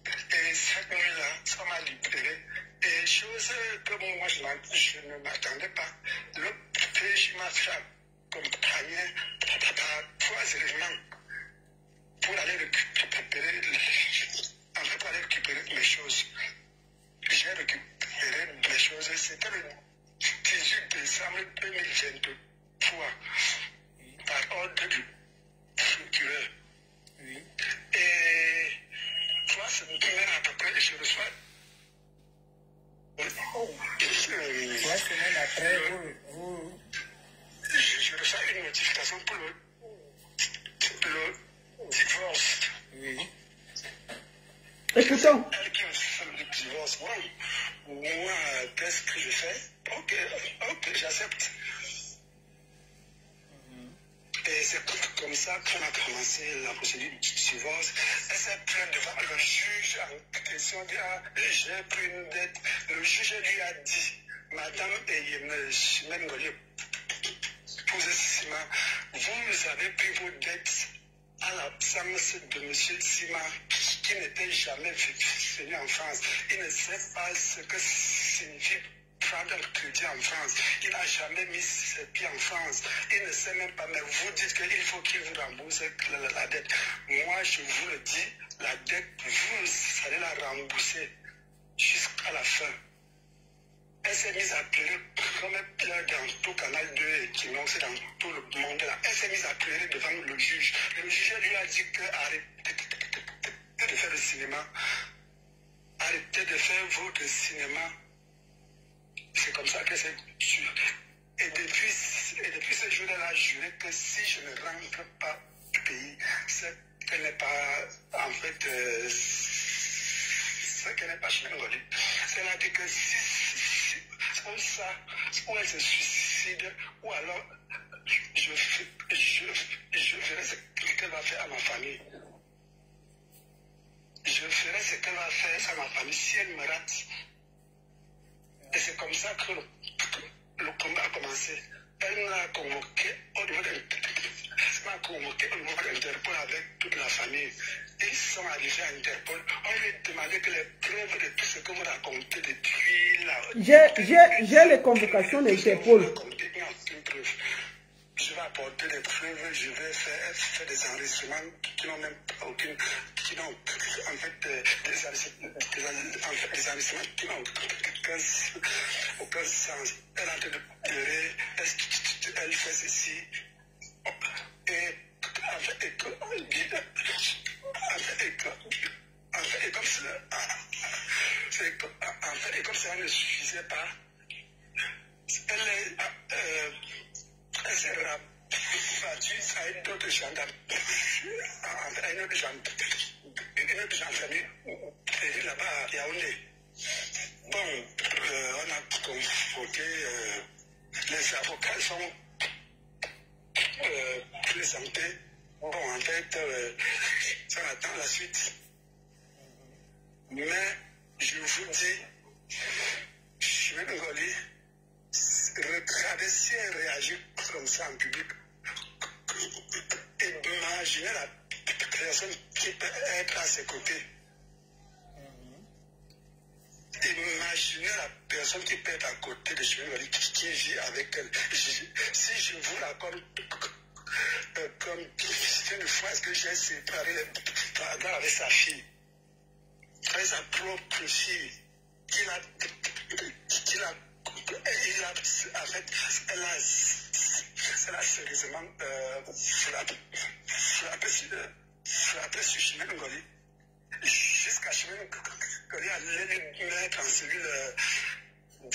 Et cette nuit-là, ça m'a libéré. Et chose que moi je ne m'attendais pas, le PJ m'a fait accompagner par 3 éléments pour aller récupérer mes choses. J'ai récupéré mes choses. C'était le 18 décembre 2023 par ordre du procureur. Oui. Et 3 semaines après, je reçois. 3 semaines après, je reçois une notification pour le divorce. Oui. Écoutons. Elle qui me fait le divorce, moi, qu'est-ce que je fais? Ok, j'accepte. Et c'est comme ça qu'on a commencé la procédure du divorce. Elle s'est plainte devant le juge en question. J'ai pris une dette. Le juge lui a dit, Madame Chimengoli, épouse Sima, vous avez pris vos dettes à l'absence de M. Sima, qui n'était jamais venu en France. Il ne sait pas ce que signifie prendre le crédit en France. Il n'a jamais mis ses pieds en France. Il ne sait même pas, mais vous dites qu'il faut qu'il vous rembourse la dette. Moi, je vous le dis, la dette, vous allez la rembourser jusqu'à la fin. Elle s'est mise à pleurer comme elle pleure dans tout Canal 2 et Kinox, dans tout le monde. Elle s'est mise à pleurer devant le juge. Le juge lui a dit que arrêtez de faire le cinéma. Arrêtez de faire votre cinéma. C'est comme ça que c'est tué. Et depuis ce jour-là, elle a juré que si je ne rentre pas du pays, c'est qu'elle n'est pas, en fait, c'est qu'elle n'est pas Chimengoli. Elle a dit que si ou elle se suicide, ou alors je verrai ce qu'elle va faire à ma famille. Je ferai ce qu'elle va faire à ma famille si elle me rate. Et c'est comme ça que le combat a commencé. Elle m'a convoqué au niveau de l'Interpol avec toute la famille. Ils sont arrivés à Interpol. On lui a demandé que les preuves de tout ce que vous racontez depuis là. J'ai les convocations d'Interpol. Je vais apporter des preuves, je vais faire des enregistrements qui n'ont même aucune, qui n'ont en fait des enregistrements qui n'ont aucun sens. Elle est en train de pleurer, elle fait ceci. Et en fait, et comme ça ne suffisait pas, elle s'est rabattue à une autre gendarme, une autre gendarmerie là-bas à Yaoundé. Bon, on a convoqué, les avocats sont présentés. Bon, en fait, ça attend la suite. Mais je vous dis, Chimengoli, regardez si elle réagit comme ça en public. Imaginez la personne qui peut être à ses côtés. Imaginez la personne qui peut être à côté de Chimengoli, qui vit avec elle. Si je vous raconte comme une fois que j'ai séparé les parents avec sa fille, avec sa propre fille, qu'il a en fait, elle a sérieusement frappé sur Chimengoli. Jusqu'à Chimengoli allait le mettre en cellule, en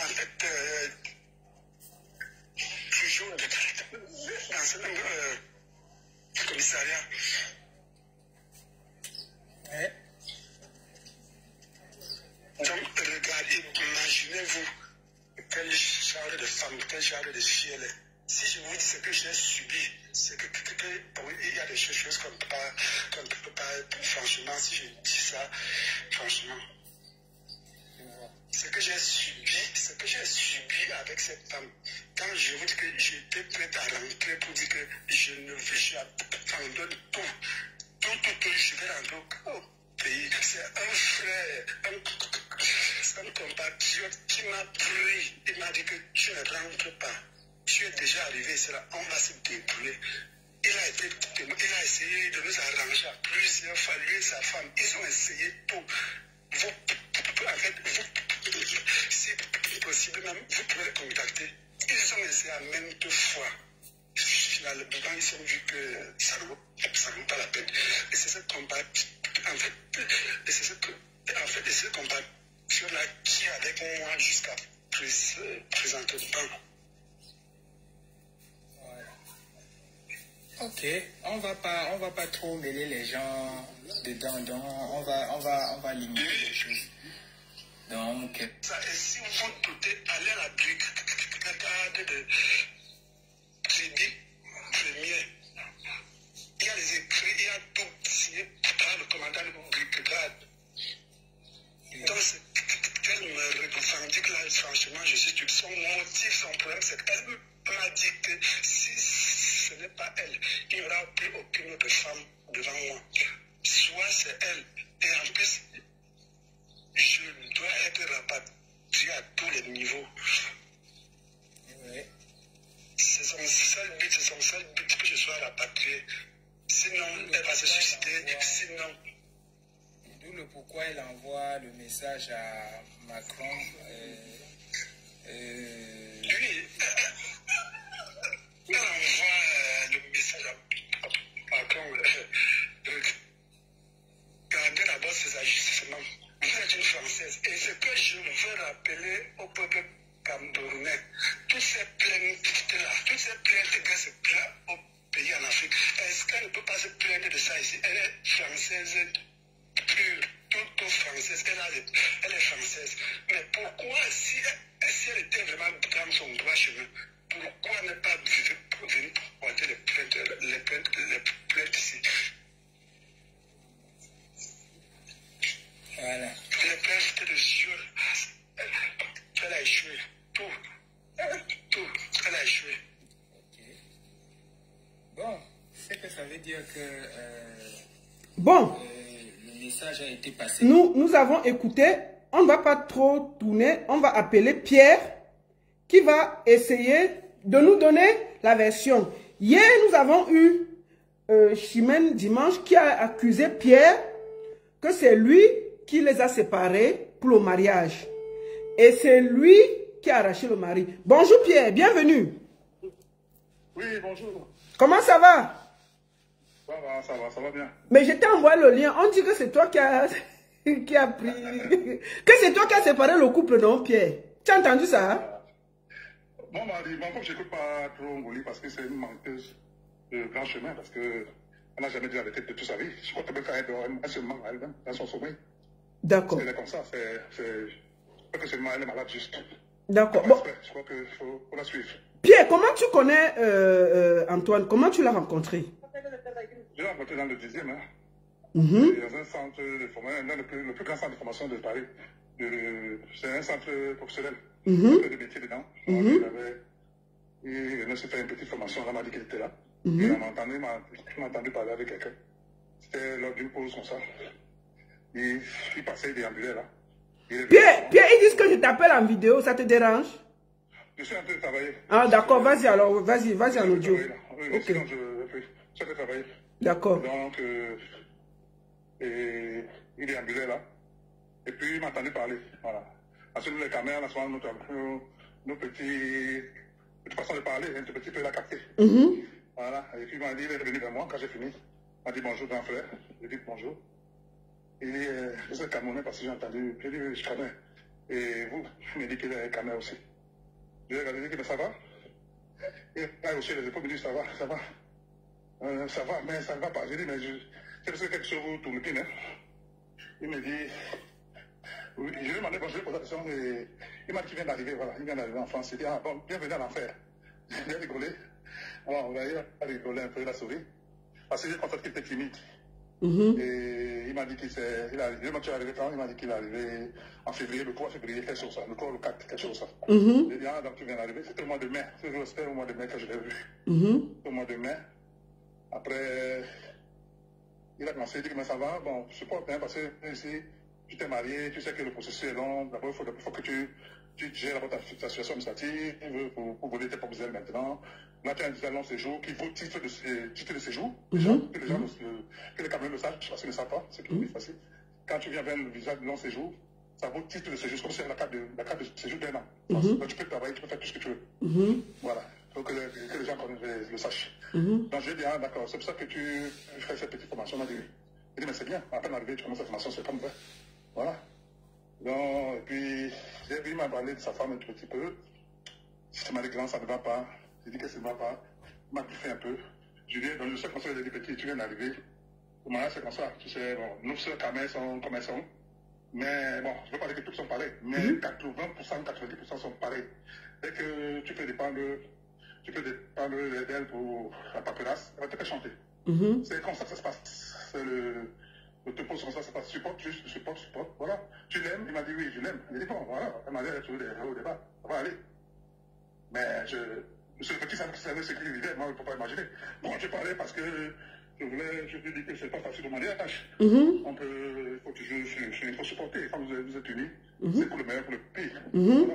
fait, toujours dans ce même commissariat. Ouais. capable de fier. Si je vous dis ce que j'ai subi, c'est que oui, il y a des choses qu'on ne peut pas, franchement, si je dis ça, franchement, ce que j'ai subi avec cette femme, quand je vous dis que j'étais prête à rentrer pour dire que j'abandonne tout, je vais rentrer au pays. C'est un frère, un compatriote qui m'a pris, il m'a dit que tu ne rentres pas. Tu es déjà arrivé, c'est là, on va se débrouiller. Il a essayé de nous arranger à plusieurs fois, lui et sa femme. Ils ont essayé tout. En fait, si possible, même, vous pouvez les contacter. Ils ont essayé à maintes fois. Finalement, ils ont vu que ça ne vaut pas la peine. Et c'est cette combat, en fait, cette combat-là qui est avec moi jusqu'à présentement. Ok, on va pas trop mêler les gens dedans, donc on va limiter les choses. Donc, et si vous doutez, allez à la brigade de crédit premier. Il y a les écrits, il y a tout signé par le commandant de brigade. Donc, elle me revendique là, franchement, je suis stupide. Son motif, son problème, c'est qu'elle m'a dit que si ce n'est pas elle, il n'y aura plus aucune autre femme devant moi. Soit c'est elle, et en plus, je dois être rapatrié à tous les niveaux. oui. C'est son seul but que je sois rapatrié. Sinon, elle va se suicider. Sinon. D'où le pourquoi elle envoie le message à Macron. Oui, elle envoie le message à Macron. Regardez d'abord ses agissements. Vous êtes une Française. Et ce que je veux rappeler au peuple camerounais, toutes ces plaintes-là, toutes ces plaintes qu'elle se plaint au pays en Afrique, est-ce qu'elle ne peut pas se plaindre de ça ici? Elle est française pure, toute française, elle est française. Mais pourquoi, si elle était vraiment dans son droit chemin, pourquoi ne pas venir porter les plaintes ici? Voilà. Les plaintes de viol, elle a échoué. Tout, elle a échoué. Ok. Bon, c'est que ça veut dire que Bon, le message a été passé. nous avons écouté. On ne va pas trop tourner. On va appeler Pierre qui va essayer de nous donner la version. Hier, nous avons eu Chimène Dimanche qui a accusé Pierre que c'est lui qui les a séparés pour le mariage. Et c'est lui qui a arraché le mari. Bonjour Pierre, bienvenue. Oui, bonjour. Comment ça va? Ça va bien. Mais je t'ai envoyé le lien. On dit que c'est toi qui a pris... que c'est toi qui as séparé le couple, non Pierre? Tu as entendu ça? Moi, comme je n'écoute pas trop Ngoli parce que c'est une menteuse de grand chemin, parce qu'elle n'a jamais dit la vérité de toute sa vie. Je crois que même quand elle dort, elle se ment elle-même dans son sommeil. D'accord. Elle est comme ça, je crois que seulement elle est malade juste. D'accord. Bon. Je crois qu'il faut la suivre. Pierre, comment tu connais Antoine? Comment tu l'as rencontré? Je l'ai rencontré dans le 10e, hein. Dans un centre de formation, le plus grand centre de formation de Paris. C'est un centre professionnel. Il y avait des métiers dedans. Il venait se faire une petite formation, là, m'a dit qu'il était là. Il m'a entendu parler avec quelqu'un. C'était lors d'une pause comme ça. Il passait, il déambulait là. Pierre, ils disent que je t'appelle en vidéo, ça te dérange? Je suis en train de travailler. Ah d'accord, vas-y alors, vas-y en audio. Oui, ok. Sinon je suis en train de travailler. D'accord. Donc, il déambulait là. Et puis il m'a entendu parler. Voilà. Ensuite, nous les caméras, là, souvent, nos petits façons de parler, un petit peu la capter. Voilà. Et puis il m'a dit, il est revenu vers moi quand j'ai fini. Il m'a dit bonjour grand frère. J'ai dit bonjour. Il dit, vous êtes Camerounais parce que j'ai entendu. J'ai dit, je connais. Et vous, il m'a dit qu'il est Camerounais aussi. J'ai regardé, il dit, mais ça va? Et là aussi, les épaules me disent, ça va. Ça va, mais ça ne va pas. J'ai dit, mais c'est parce que quelque chose vous tourne hein. Il me dit, je lui ai demandé, bon, je lui ai posé la question, et il m'a dit qu'il vient d'arriver, voilà, il vient d'arriver en France. Il dit, ah bon, bienvenue à l'enfer. Il a rigolé. Alors, il a rigolé un peu, il a souri. Parce que j'ai constaté qu'il était timide. Et il m'a dit qu'il est arrivé. Moi, tu es arrivé quand? Il m'a dit qu'il est arrivé en février, le 3 février, quelque chose ça. Le 3 ou le 4, quelque chose ça. J'ai dit, ah, donc tu viens d'arriver. C'était au mois de mai. C'était au mois de mai que je l'ai vu. Au mois de mai. Après, il a commencé, il dit que mais ça va. Bon, je supporte, hein, parce que ici, tu t'es marié, tu sais que le processus est long. D'abord, il faut que tu gères ta situation administrative pour voler tes propres ailes maintenant. Là, tu as un visa de long séjour qui vaut titre de séjour, déjà, que les gens, que les Camerounais le sachent, parce qu'ils ne savent pas, c'est plus facile. Quand tu viens vers le visa de long séjour, ça vaut titre de séjour, comme c'est la carte de séjour d'un an. Donc, tu peux travailler, tu peux faire tout ce que tu veux. Voilà, il faut que les gens le sachent. Donc, je lui ai dit, ah, d'accord, c'est pour ça que tu fais cette petite formation. Il m'a dit, il dit, mais c'est bien, à peine arrivé, tu commences cette formation, c'est comme ça. Voilà. Donc, et puis, il m'a parlé de sa femme un tout petit peu. Je m'a dit que non, ça ne va pas. J'ai dit que ça ne va pas. Il m'a briefé un peu. Je lui ai dit, dans le seul conseil, il a dit, petit, tu viens d'arriver. Au mariage, c'est comme ça. Tu sais, bon, nous, seuls Camerounais sont comme elles sont. Mais bon, je ne veux pas dire que tous sont pareils. Mais 80%, 90% sont pareils. Dès que tu peux dépendre d'elle pour la paperasse, elle va te faire chanter. C'est comme ça que ça se passe. C'est le te pose comme ça se passe. Supporte, voilà. Tu l'aimes? Il m'a dit oui, je l'aime. Il a dit bon, voilà. Elle m'a dit trouvé des au débat. Ça va aller. Mais monsieur le petit savait ce qu'il vivait. Moi, je ne peux pas imaginer. Bon, je parlais parce que je lui dis que c'est pas facile au mariage. On peut, il faut toujours, il faut supporter. Quand vous êtes unis, c'est pour le meilleur, pour le pire. Voilà.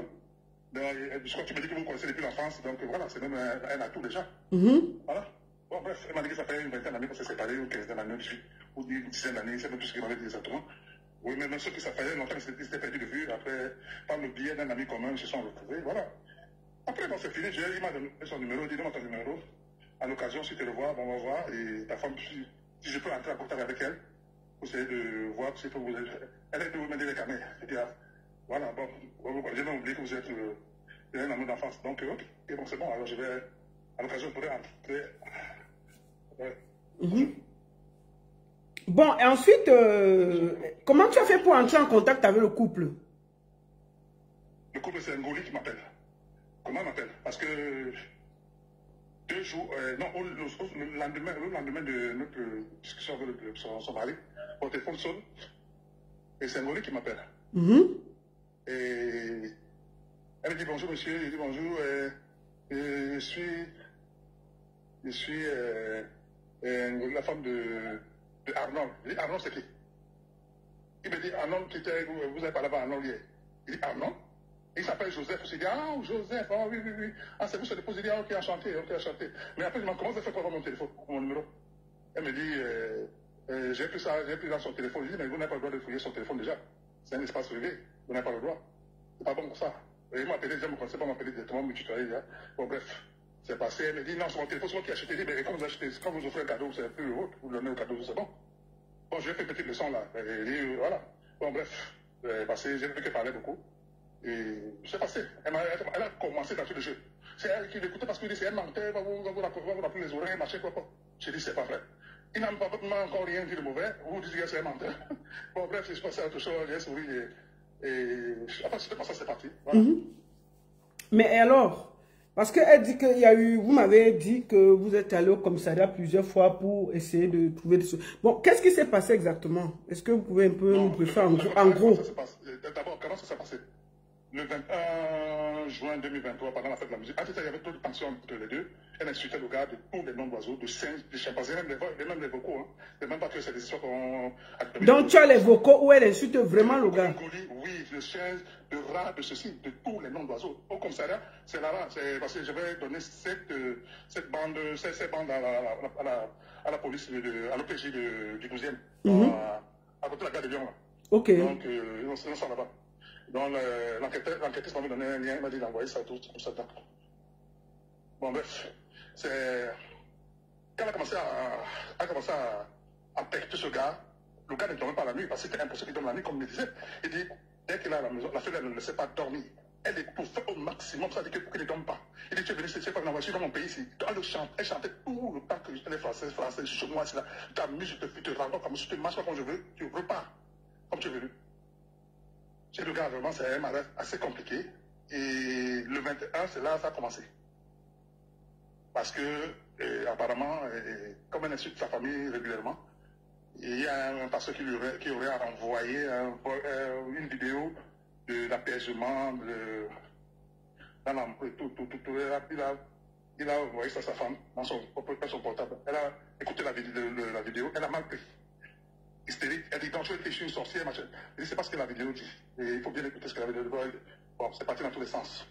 Donc, je crois que tu me dis que vous connaissez depuis l'enfance, donc voilà, c'est même un atout déjà. Voilà. Bon, bref, elle m'a dit que ça fait une vingtaine d'années qu'on s'est séparés, ou 15 d'années, ou une dizaine d'années, c'est même tout ce qu'il m'avait dit exactement. Oui, mais même ceux qui ça fait longtemps qu'ils s'étaient perdus de vue, après, par le biais d'un ami commun, ils se sont retrouvés, voilà. Après, bon, c'est fini, il m'a donné son numéro, il dit, donne-moi ton numéro. À l'occasion, si tu le vois, bon, on va voir, et ta femme, si je peux entrer en contact avec elle, pour essayer de voir si vous êtes. Elle est de vous m'aider les caméras. Je dis, voilà, bon, j'ai même oublié que vous êtes un amour d'enfance. Donc, ok, et bon, c'est bon, alors je vais, à l'occasion, je pourrais entrer. Bon, et ensuite, comment tu as fait pour entrer en contact avec le couple? Le couple, c'est Ngoli qui m'appelle. Comment il m'appelle? Parce que 2 jours, non, le lendemain de notre discussion avec son mari, mon téléphone sonne, et c'est Ngoli qui m'appelle. Et elle me dit bonjour monsieur, il dit bonjour, je suis la femme de Arnold. Il dit Arnold c'est qui? Il me dit Arnold qui était, vous avez parlé avec Arnold hier. Il dit Arnold? Il s'appelle Joseph. Il dit ah Joseph, ah oui, oui, oui. Ah c'est vous ce dépôt, il dit ah ok, enchanté. Mais après je me dis comment vous avez fait pour avoir mon téléphone, mon numéro? Elle me dit j'ai pris dans son téléphone. Je dis mais vous n'avez pas le droit de fouiller son téléphone déjà. C'est un espace privé, vous n'avez pas le droit. C'est pas bon pour ça. Et il m'a appelé, je ne me connaissais pas m'appeler directement, me tutoyer. Bon bref. C'est passé, elle me dit non, c'est mon téléphone, c'est moi qui ai acheté. Mais quand vous offrez un cadeau, c'est plus le vôtre, vous donnez le cadeau, c'est bon. Bon, je vais faire une petite leçon là. Elle dit voilà. Bon, bref, passé, j'ai vu qu'elle parlait beaucoup. Et c'est passé. Elle a commencé dans tout le jeu. C'est elle qui l'écoutait parce que c'est elle mentait, vous rappelez les oreilles, machin, quoi. J'ai dit c'est pas vrai. Il n'a pas encore rien dit de mauvais. Vous dites que c'est un menteur. Bon, bref, c'est passé à autre chose, j'ai souri et après, c'était comme ça, c'est parti. Voilà. Mais alors? Parce qu'elle dit qu'il y a eu, vous m'avez dit que vous êtes allé au commissariat plusieurs fois pour essayer de trouver des choses. Bon, qu'est-ce qui s'est passé exactement? Est-ce que vous pouvez un peu nous briefer en gros? D'abord, comment ça s'est passé? Le 21 juin 2023, pendant la fête de la musique, il y avait trop de tensions entre les deux. Elle insultait le gars de tous les noms d'oiseaux, de singes, de chimpanzés, même les vocaux. Hein. C'est même pas que c'est des histoires qu'on... Donc tu as les vocaux où elle insulte vraiment le gars? Oui, le singe, le rat, de ceci, de tous les noms d'oiseaux. Au commissariat, c'est là-bas. C'est parce que je vais donner ces bandes à la police, à l'OPJ du 12e, à côté de la gare de Lyon. Là. Ok. Donc, ils sont là-bas. Donc, l'enquêteuse m'a donné un lien, il m'a dit d'envoyer ça tout ça. Bon, bref, c'est... Quand elle a commencé à pecter ce gars, le gars ne dormait pas la nuit, parce que c'était impossible qu'il dorme la nuit, comme il me disait. Il dit, dès qu'il est à la maison, la fille, elle ne le laissait pas dormir. Elle est pour faire au maximum, ça dit qu'il ne dorme pas. Il dit, tu es venu, c'est pas une voiture dans mon pays ici. Elle chantait tout le temps que j'étais français, chez moi, c'est là. Ta musique, je te rencontre comme je te marche comme je veux, tu repars, comme tu veux. Chez le gars, vraiment, c'est un mariage assez compliqué. Et le 21, c'est là ça a commencé. Parce que, apparemment, comme elle insulte sa famille régulièrement, il y a un pasteur qui aurait envoyé une vidéo de l'apaisement, il a envoyé ça à sa femme dans son portable. Elle a écouté la vidéo, elle a mal pris. Hystérique, elle dit donc je suis une sorcière, machin. Elle dit c'est pas ce que la vidéo dit. Et il faut bien écouter ce que la vidéo dit. Bon, c'est parti dans tous les sens.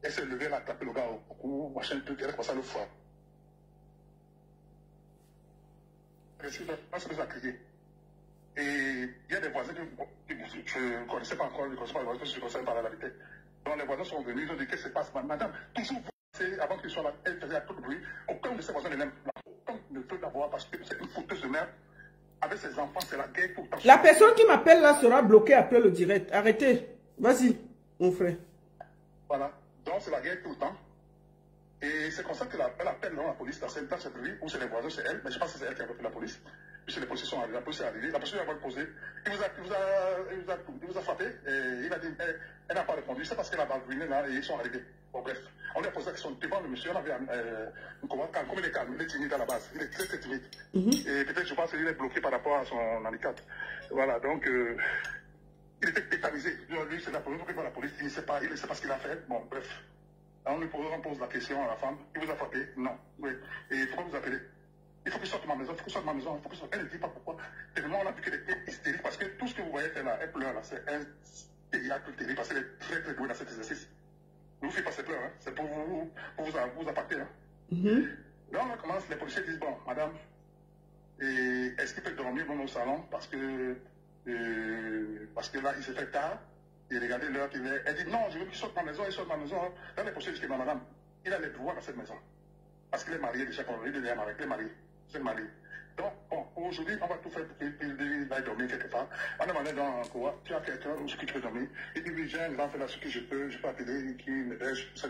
Elle s'est levée, elle a tapé le gars au cou, machin, tout, elle a commencé à le foire. Elle s'est mise à crier. Et il y a des voisins que je ne connaissais pas encore, je ne connaissais pas les voisins, je ne connaissais pas la vérité. Donc les voisins sont venus, ils ont dit qu'est-ce qui se passe, madame, toujours avant qu'ils soient là, elle faisait tout le bruit. Aucun de ses voisins ne l'aime, aucun ne peut l'avoir parce que c'est une fouteuse de merde. Avec ses enfants, c'est la guerre tout le temps. La personne qui m'appelle là sera bloquée après le direct. Arrêtez. Vas-y, mon frère. Voilà. Donc c'est la guerre tout le temps. Et c'est comme ça qu'elle appelle la police dans cette rue, où c'est les voisins, c'est elle, mais je pense que c'est elle qui a appelé la police. Puis c'est les policiers sont arrivés, la police est arrivée, la police a posé, il vous a frappé, et il a dit, elle n'a pas répondu, c'est parce qu'elle a ruiné là, et ils sont arrivés. Bon bref, on lui a posé la question devant le monsieur, on avait comme il est calme, il est timide à la base, il est très très timide. Et peut-être je pense qu'il est bloqué par rapport à son handicap. Voilà, donc il était tétanisé. Lui, c'est la première fois qu'il voit la police, il ne sait pas ce qu'il a fait. Bon bref. On pose la question à la femme, il vous a frappé? Non. Oui. Et pourquoi vous appelez? Il faut qu'il sorte de ma maison, il faut qu'il sorte de ma maison, il faut qu'il sorte. Elle ne dit pas pourquoi. Tellement on a vu qu'elle était hystérique parce que tout ce que vous voyez là, elle pleure là, c'est un théâtre terrible parce qu'elle est très très douée dans cet exercice. Ne vous faites pas ses pleurs, hein. C'est pour vous appâter. Hein. Là on commence, les policiers disent, bon, madame, est-ce qu'il peut dormir dans nos salons parce que là il s'est fait tard. Et regardez l'heure qu'il est. Elle dit non, je veux qu'il sorte de ma maison, il sort de ma maison. Là, les policiers disent que non, madame, il a les droits dans cette maison. Parce qu'il est marié déjà, il est marié, c'est marié. Donc, bon, aujourd'hui, on va tout faire pour qu'il aille dormir quelque part. On a demandé dans quoi, tu as quelqu'un où tu peux dormir. Il dit oui, j'ai un grand frère ce que je peux appeler, qui m'héberge, tout ça.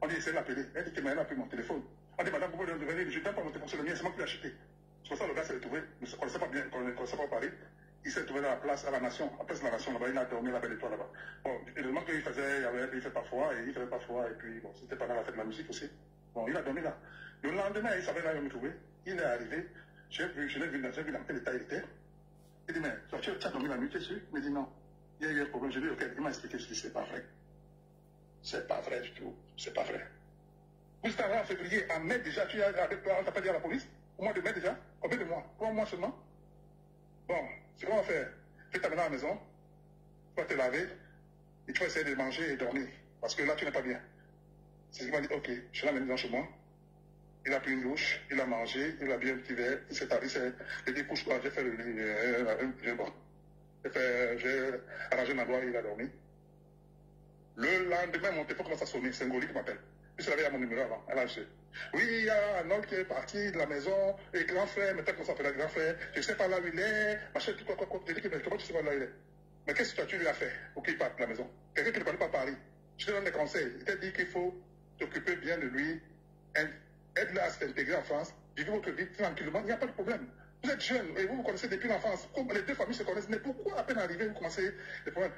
On dit, essaie de l'appeler. Elle dit que mais elle a pris mon téléphone. On dit, madame, vous pouvez venir, je ne donne pas mon téléphone, c'est le mien, c'est moi qui l'ai acheté. C'est pour ça que le gars s'est trouvé, ne se connaissait pas bien, ne connaissait pas Paris. Il s'est trouvé dans la place à la Nation, à place de la Nation, là-bas, il a dormi la belle étoile là-bas. Bon, évidemment qu'il faisait, il fait pas froid, et il faisait pas froid, et puis bon, c'était pendant la fête de la musique aussi. Bon, il a dormi là. Le lendemain, il savait là où me trouver. Il est arrivé, je l'ai vu dans quel état il était. Il dit, mais tu as dormi la nuit, tu es sûr? Il me dit non. Il y a eu un problème, je lui ai dit, ok, il m'a expliqué, je dis, c'est pas vrai. C'est pas vrai du tout, c'est pas vrai. Vous êtes arrivé en février, en mai déjà, on t'a pas dit à la police? Au mois de mai déjà? Combien de mois? 3 mois seulement? Bon, c'est quoi on va faire? Tu t'amènes à la maison, tu vas te laver, et tu vas essayer de manger et dormir. Parce que là, tu n'es pas bien. C'est ce qu'il m'a dit, ok, je l'ai amené dans chez moi. Il a pris une douche, il a mangé, il a bu un petit verre, il s'est habillé, il dit, couche-toi, j'ai fait le lit, bon. J'ai arrangé ma doigt, il a dormi. Le lendemain, mon téléphone commence à sonner, c'est un goli qui m'appelle. Puis elle avait mon numéro avant, elle a acheté. Oui, il y a un homme qui est parti de la maison, et grand frère, mais peut-être qu'on s'appelle grand frère, je ne sais pas là où il est, machin, tout quoi, je dis, mais comment tu sais pas là où il est? Mais qu'est-ce que tu lui as fait pour qu'il parte de la maison? Quelqu'un qui ne connaît pas Paris. Je te donne des conseils. Il t'a dit qu'il faut t'occuper bien de lui, aide-le à s'intégrer en France, vivez votre vie tranquillement, il n'y a pas de problème. Vous êtes jeune et vous vous connaissez depuis l'enfance. Comme les deux familles se connaissent, mais pourquoi à peine arrivé, vous commencez les problèmes?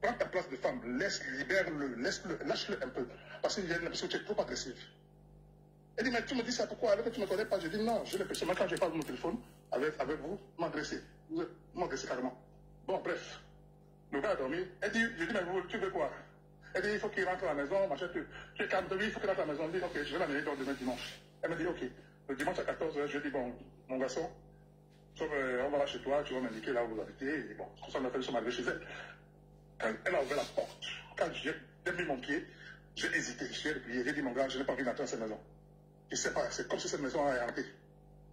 Prends ta place de femme, libère-le, lâche-le un peu. Parce qu'il y a l'impression que tu es trop agressif. Elle dit, mais tu me dis ça pourquoi? Alors que tu ne me connais pas, je dis non, j'ai l'impression, quand je parle de mon téléphone, avec vous, m'agresser. Vous m'agressez carrément. Bon, bref. Le gars a dormi. Elle dit, je dis, mais vous, tu veux quoi? Elle dit, il faut qu'il rentre à la maison, machin, tu es calme de lui, il faut qu'il rentre à la maison. Elle dit, ok, je vais l'amener demain dimanche. Elle me dit, ok. Le dimanche à 14h, je dis, bon, mon garçon, on va là chez toi, tu vas m'indiquer là où vous habitez. Et bon, comme ça, on a fait son malgré chez elle. Quand elle a ouvert la porte, quand j'ai mis mon pied, j'ai hésité, j'ai dit, mon gars, je n'ai pas envie d'entrer dans cette maison. Je ne sais pas, c'est comme si cette maison a hanté.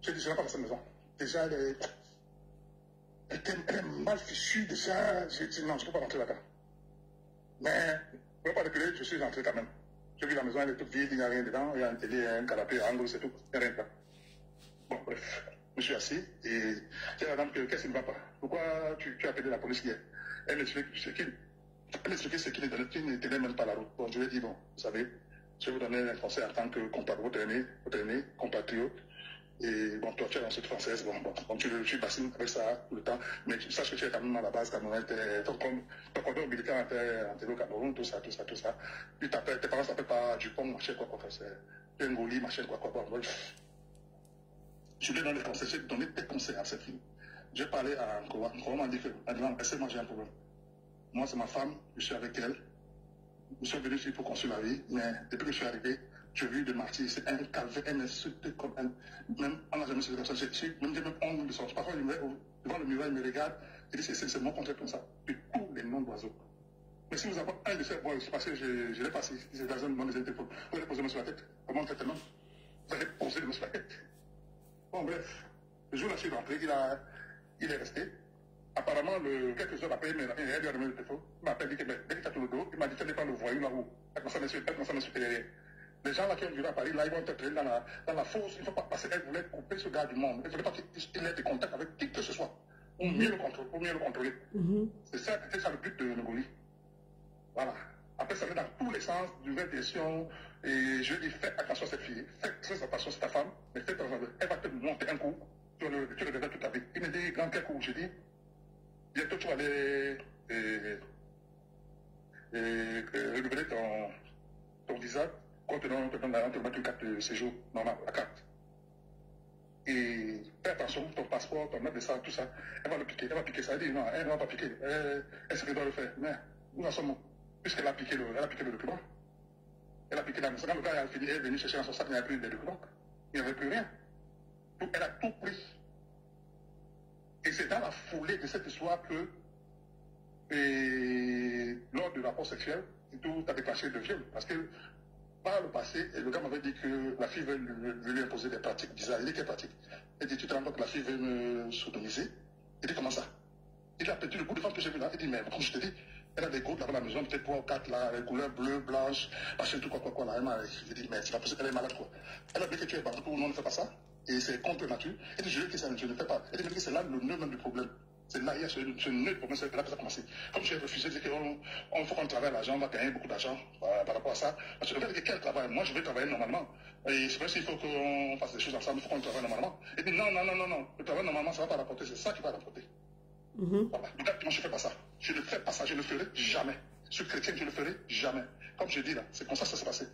J'ai dit, je n'ai pas dans cette maison. Déjà, elle est mal fichue, déjà. J'ai dit, non, je ne peux pas rentrer là-dedans. Mais, pour ne pas reculer, je suis rentré quand même. J'ai vu la maison, elle est toute vide, il n'y a rien dedans, il y a un télé, un canapé, un angle, c'est tout, il n'y a rien dedans. Bon, bref, je me suis assis et j'ai dit à la dame, qu'est-ce qui ne va pas? Pourquoi tu as appelé la police hier? Elle m'explique ce qu'il n'était même pas la route. Bon, je lui ai dit, bon, vous savez, je vais vous donner un conseil en tant que votre aîné, compatriote. Et bon, toi, tu es dans cette française, bon, tu bassines avec ça le temps, mais tu saches que tu es quand même à la base camerounaise, ton cordon ombilical enterré au Cameroun, tout ça. Puis tes parents ne s'appellent pas Dupont, machin, quoi, c'est un goli, machin, quoi. Je lui ai donné des conseils, j'ai donné des conseils à cette fille. J'ai parlé à Nkoa. Nkoa m'a dit que, moi j'ai un problème. Moi, c'est ma femme, je suis avec elle. Je suis venu ici pour construire la vie, mais depuis que je suis arrivé, j'ai vu des martyrs, c'est un calvaire, un insulte comme un. Même, on n'a jamais su comme ça. Même j'ai même honte de sortir. Parfois, devant le miroir, il me regarde, il dit c'est mon contraire comme ça, de tous les noms d'oiseaux. Mais si vous avez un de ces voix, c'est parce que je l'ai passé, c'est dans un moment des interpôts. Vous allez poser le main sur la tête. Comment on fait tellement? Vous allez poser le main sur la tête. Bon, bref, le jour où je suis rentré, il est resté. Apparemment, quelques heures après, il m'a remis le téléphone. Il m'a appelé, dès qu'il a tout le dos, il m'a dit, tu n'es pas le voyou là-haut. Elle commence à m'insulter derrière. Les gens là qui ont duré à Paris, là, ils vont te traîner dans la fosse. Il ne faut pas passer. Elle voulait couper ce gars du monde. Elle ne voulait pas qu'il ait des contacts avec qui que ce soit. Pour mieux le contrôler. C'est ça le but de Ngoli. Voilà. Après, ça va dans tous les sens, nouvelle version. Et je dis, fais attention à cette fille. Fais très attention à ta femme. Mais fais attention. Elle va te monter un coup. Tu le verras toute ta vie. Il me dit, dans quel coup? Je dis, bientôt tu vas aller renouveler ton visa. Quand on te donne une carte de séjour normale, la carte. Et fais attention, ton passeport, ton note de ça, tout ça. Elle va le piquer. Elle va piquer ça. Elle dit, non, elle ne va pas piquer. Elle sait qu'elle doit le faire. Mais nous en sommes. Puisqu'elle a piqué le document. Elle a piqué la maison. Quand le gars a fini, elle est venue chercher dans son sac, il n'y avait plus de documents. Il n'y avait plus rien. Donc elle a tout pris. Et c'est dans la foulée de cette histoire que, lors du rapport sexuel, tout a déclenché de viol. Parce que, par le passé, le gars m'avait dit que la fille veut lui imposer des pratiques bizarres. Il dit quelle pratique? Il dit, tu te rends compte que la fille veut me sodomiser? Il dit, comment ça? Il a pété le bout de femme que j'ai vu là. Il dit, mais comme je te dis, elle a des groupes là-bas à la maison, peut-être 3 ou 4 là, les couleurs bleues, blanches, machin, tout quoi là. Il dit, mais c'est pas possible, elle est malade quoi. Elle a dit que tu es bantou, non, ne fais pas ça. Et c'est contre nature. Elle dit, je dis que ça, je ne fais pas. Elle dit que c'est là le nœud même du problème. C'est là, il y a ce nœud du problème, c'est là que ça a commencé. Comme j'ai refusé de dire qu'il faut qu'on travaille l'argent, on va gagner beaucoup d'argent par rapport à ça. Parce que le fait que quel travail, moi je vais travailler normalement. Et c'est vrai s'il faut qu'on fasse des choses ensemble, il faut qu'on travaille normalement. Elle dit, non, le travail normalement, ça ne va pas rapporter, c'est ça qui va rapporter. Voilà. Donc, moi, je ne fais pas ça. Je ne fais pas ça. Je ne le ferai jamais. Je suis chrétien, je ne le ferai jamais. Comme je dis là, c'est comme ça que ça s'est passé.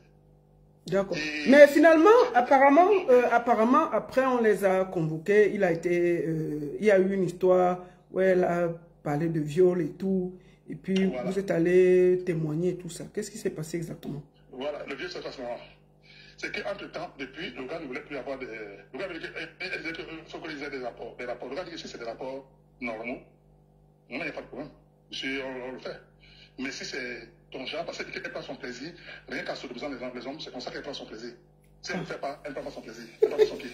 D'accord. Mais finalement, apparemment, après on les a convoqués, il y a eu une histoire où elle a parlé de viol et tout. Et puis voilà. Vous êtes allé témoigner et tout ça. Qu'est-ce qui s'est passé exactement? Voilà, le viol, c'est facilement. C'est qu'entre-temps, depuis, le gars ne voulait plus avoir des... Le gars disait qu'il faut qu'il ait des rapports. Le gars dit que si c'est des rapports normaux, non, il n'y a pas de problème. On le fait. Mais si c'est ton genre, parce qu'elle prend son plaisir, rien qu'en sodomisant les hommes, c'est comme ça qu'elle prend son plaisir. Si elle ne le fait pas, elle ne prend pas son plaisir. Elle prend pas son pied.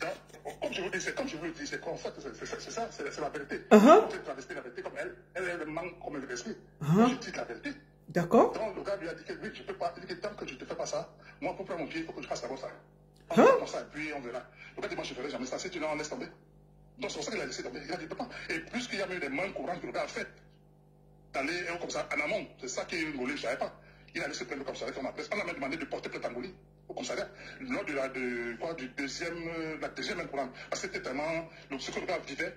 Donc, comme je vous dis, c'est comme je vous le dis, c'est comme ça, c'est ça, c'est la vérité. C'est travestir la vérité comme elle manque comme elle l'esprit. Je dis la vérité. D'accord. Donc le gars lui a dit que oui, je ne peux pas. Il dit que tant que je ne te fais pas ça, moi pour prendre mon pied, il faut que je fasse d'abord ça. On fait comme ça, et puis on verra. Le gars dit, moi je ne ferai jamais ça. Si tu l'en laisses tomber. Donc c'est pour ça qu'il a laissé tomber. Il a dit, pas. Et plus qu'il y a eu des mains courantes que le gars a fait, d'aller comme ça en amont, c'est ça qui est Ngoli, je ne savais pas. Il a laissé plaindre le commissariat qu'on a pris. On a même demandé de porter plainte à Ngoli au commissariat. Lors de la deuxième main courante. Parce que c'était tellement. Ce que le gars vivait,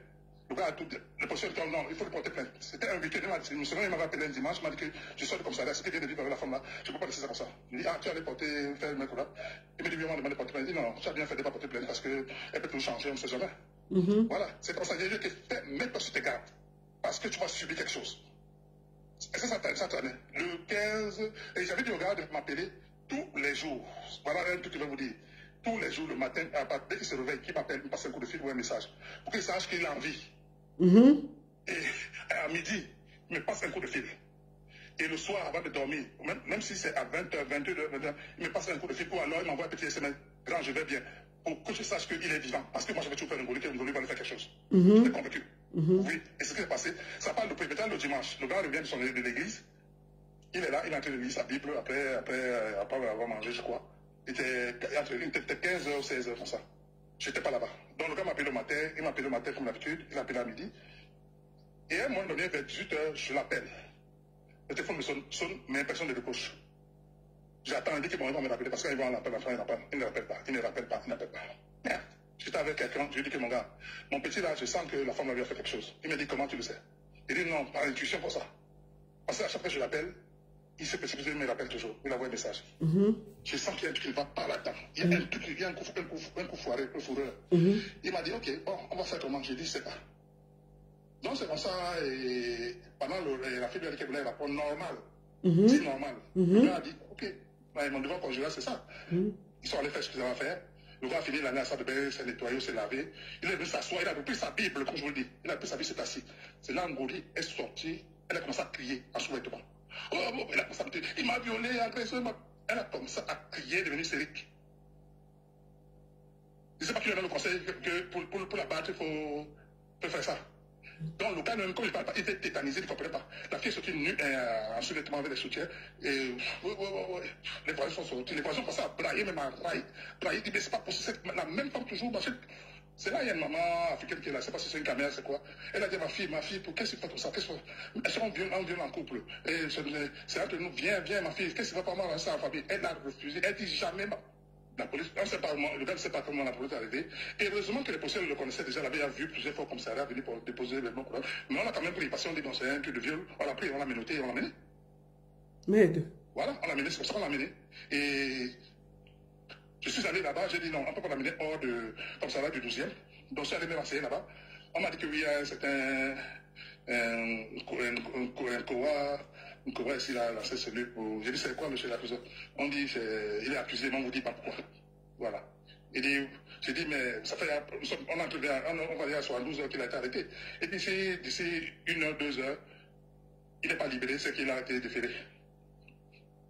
le gars a tout dit. Le policier dit non, il faut le porter plainte. C'était un week-end. Il m'avait appelé un dimanche, il m'a dit que je sors du commissariat, ce qu'il vient de vivre avec la femme là, je ne peux pas laisser ça comme ça. Il dit, ah, tu allais faire une main courante. Il me dit, oui, on m'a demandé de porter plainte. Il dit, non, tu as bien fait de ne pas porter plainte parce qu'elle peut tout changer, on ne sait jamais. Voilà, c'est comme ça. Il dit, mets-toi sur tes gardes. Parce que tu vas subir quelque chose. Et ça traînait. Le 15, et j'avais dit au gars de m'appeler tous les jours. Voilà un truc que je vais vous dire. Tous les jours, le matin, dès qu'il se réveille, qu'il m'appelle, il me passe un coup de fil ou un message. Pour qu'il sache qu'il a envie. Et à midi, il me passe un coup de fil. Et le soir, avant de dormir, même si c'est à 20h, 22h, il me passe un coup de fil. Ou alors il m'envoie un petit SMS. Grand, je vais bien. Pour que je sache qu'il est vivant. Parce que moi, j'avais toujours fait un Ngoli, que Ngoli va lui faire quelque chose. J'étais convaincu. Oui. Et ce qui s'est passé, ça parle de préméditation le dimanche. Le gars revient de l'église. Il est là, il est en train de lire sa Bible après avoir mangé, je crois. Il était 15h ou 16h comme ça. Je n'étais pas là-bas. Donc le gars m'a appelé le matin, comme d'habitude, il m'a appelé à midi. Et à un moment donné, vers 18h, je l'appelle. Le téléphone me sonne, mais personne ne décroche. J'attends, il dit qu'il va me rappeler parce qu'il va l'appeler, il ne rappelle pas. Merde. J'étais avec quelqu'un, je lui ai dit que mon gars, mon petit là, je sens que la femme lui a fait quelque chose. Il me dit, comment tu le sais? Il dit, non, par intuition pour ça. Parce qu'à chaque fois que je l'appelle, il s'est précipité, il me rappelle toujours. Il envoie un message. Je sens qu'il y a un truc qui ne va pas là-dedans. Il y a un truc, il y a un coup foiré, un fourreur. Il m'a dit, ok, bon, on va faire comment? J'ai dit, c'est pas. Donc c'est comme ça, et pendant la fille de l'équipe voulait répondre normal. C'est normal. Il a dit, ok, mon devoir conjugal, c'est ça. Ils sont allés faire ce qu'ils avaient à faire. Le gars a fini l'année à ça de bain, s'est nettoyé, s'est lavé. Il est venu s'asseoir, il a repris sa Bible, comme je vous le dis. Il a repris sa Bible, s'est assis. C'est là, Ngoli est sortie, elle a commencé à crier en sous-vêtements. Oh, elle a commencé à crier. Il m'a violé, elle a commencé à crier, devenue hystérique. Je ne sais pas qui lui a donné le conseil que pour la battre, il faut faire ça. Donc, le gars, même quand il ne parle pas, il était tétanisé, il ne comprenait pas. La fille est sortie nue en sous-vêtements avec des soutiens. Et les voisins sont sortis. Les voisins ont commencé à brailler, même à brailler. Il dit, mais c'est pas possible. La même femme toujours. C'est là, il y a une maman africaine qui est là. Je ne sais pas si c'est une caméra, c'est quoi. Elle a dit, ma fille, qu'est-ce que tu fais comme ça? Est-ce qu'on vient en couple? Et c'est entre nous, viens, ma fille, qu'est-ce que tu vas pas mal ça en famille? Elle a refusé. Elle dit jamais. La police, on sait pas, le gars ne sait pas comment la police est arrivée. Et heureusement que les policiers le connaissaient déjà, l'avaient vu plusieurs fois au commissariat venir pour déposer le nom. Mais on a quand même pris, parce qu'on dit non, c'est un truc de viol. On l'a pris, on l'a menotté, on l'a mené. Merde. Voilà, on l'a mené, c'est pour ça qu'on l'a mené. Et je suis allé là-bas, j'ai dit non, on ne peut pas l'amener hors de commissariat du 12e. Donc je suis allé me renseigner là-bas. On m'a dit que oui, c'est un Kowa ici, là, c'est celui pour... J'ai dit, c'est quoi, monsieur la prison? On dit, il est accusé, mais on ne vous dit pas pourquoi. Voilà. J'ai dit, mais ça fait... On a trouvé, on va dire à 72 heures qu'il a été arrêté. Et puis d'ici 1 heure, 2 heures, il n'est pas libéré, c'est qu'il a été déféré.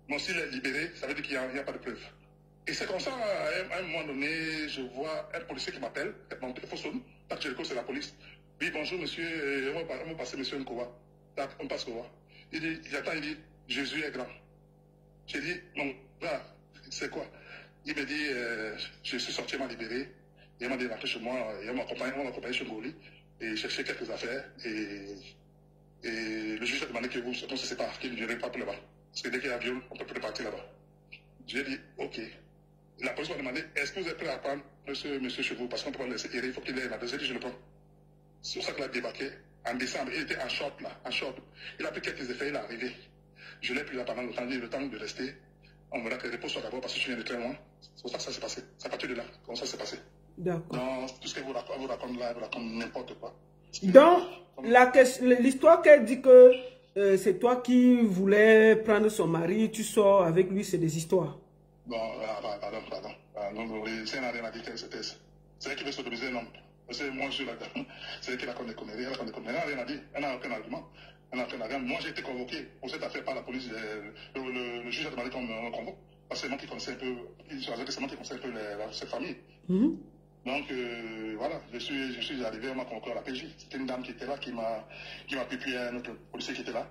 Bon, s'il est libéré, ça veut dire qu'il n'y a pas de preuve. Et c'est comme ça, à un moment donné, je vois un policier qui m'appelle, mon téléphone sonne, parce que c'est la police. Oui, bonjour, monsieur, on va passer monsieur Nkowa. On passe Kowa. Il dit, Jésus est grand. J'ai dit, non, voilà, c'est quoi? Il me dit, je suis sorti, il m'a libéré. Et il m'a dit, rentrez chez moi, et on m'a accompagné chez Ngoli, et chercher quelques affaires. Et le juge a demandé que qu'on se sépare, qu'il ne viendrait pas pour là-bas. Parce que dès qu'il y a un viol, on ne peut plus partir là-bas. J'ai dit, ok. La police m'a demandé, est-ce que vous êtes prêt à prendre monsieur chez vous? Parce qu'on ne peut pas le laisser errer, il faut qu'il ait la deuxième. J'ai dit, je le prends. C'est pour ça qu'il a débarqué. En décembre, il était en short là, en short. Il a pris quelques effets, il est arrivé. Je l'ai pris là pendant le temps de rester. On me dit que repose-toi d'abord parce que je viens de très loin. C'est pour ça que ça s'est passé. C'est à partir de là, comment ça s'est passé. D'accord. Donc, tout ce que vous raconte là, vous raconte n'importe quoi. Donc, l'histoire qu'elle dit que c'est toi qui voulais prendre son mari, tu sors avec lui, c'est des histoires. Bon, pardon. C'est un rien à dire que c'était. C'est elle qui veut s'autoriser, non. C'est moi, je suis là-dedans. C'est elle qui raconte des conneries. Elle raconte des conneries. Elle n'a rien à dire. Elle n'a aucun argument. Moi, j'ai été convoqué pour cette affaire par la police. Le juge a demandé qu'on me convoque. Parce que c'est moi qui connaissais un peu. C'est moi qui connaissais un peu cette famille. Donc, voilà. Je suis arrivé, on m'a convoqué à la PJ. C'était une dame qui était là, qui m'a pipié un autre policier qui était là.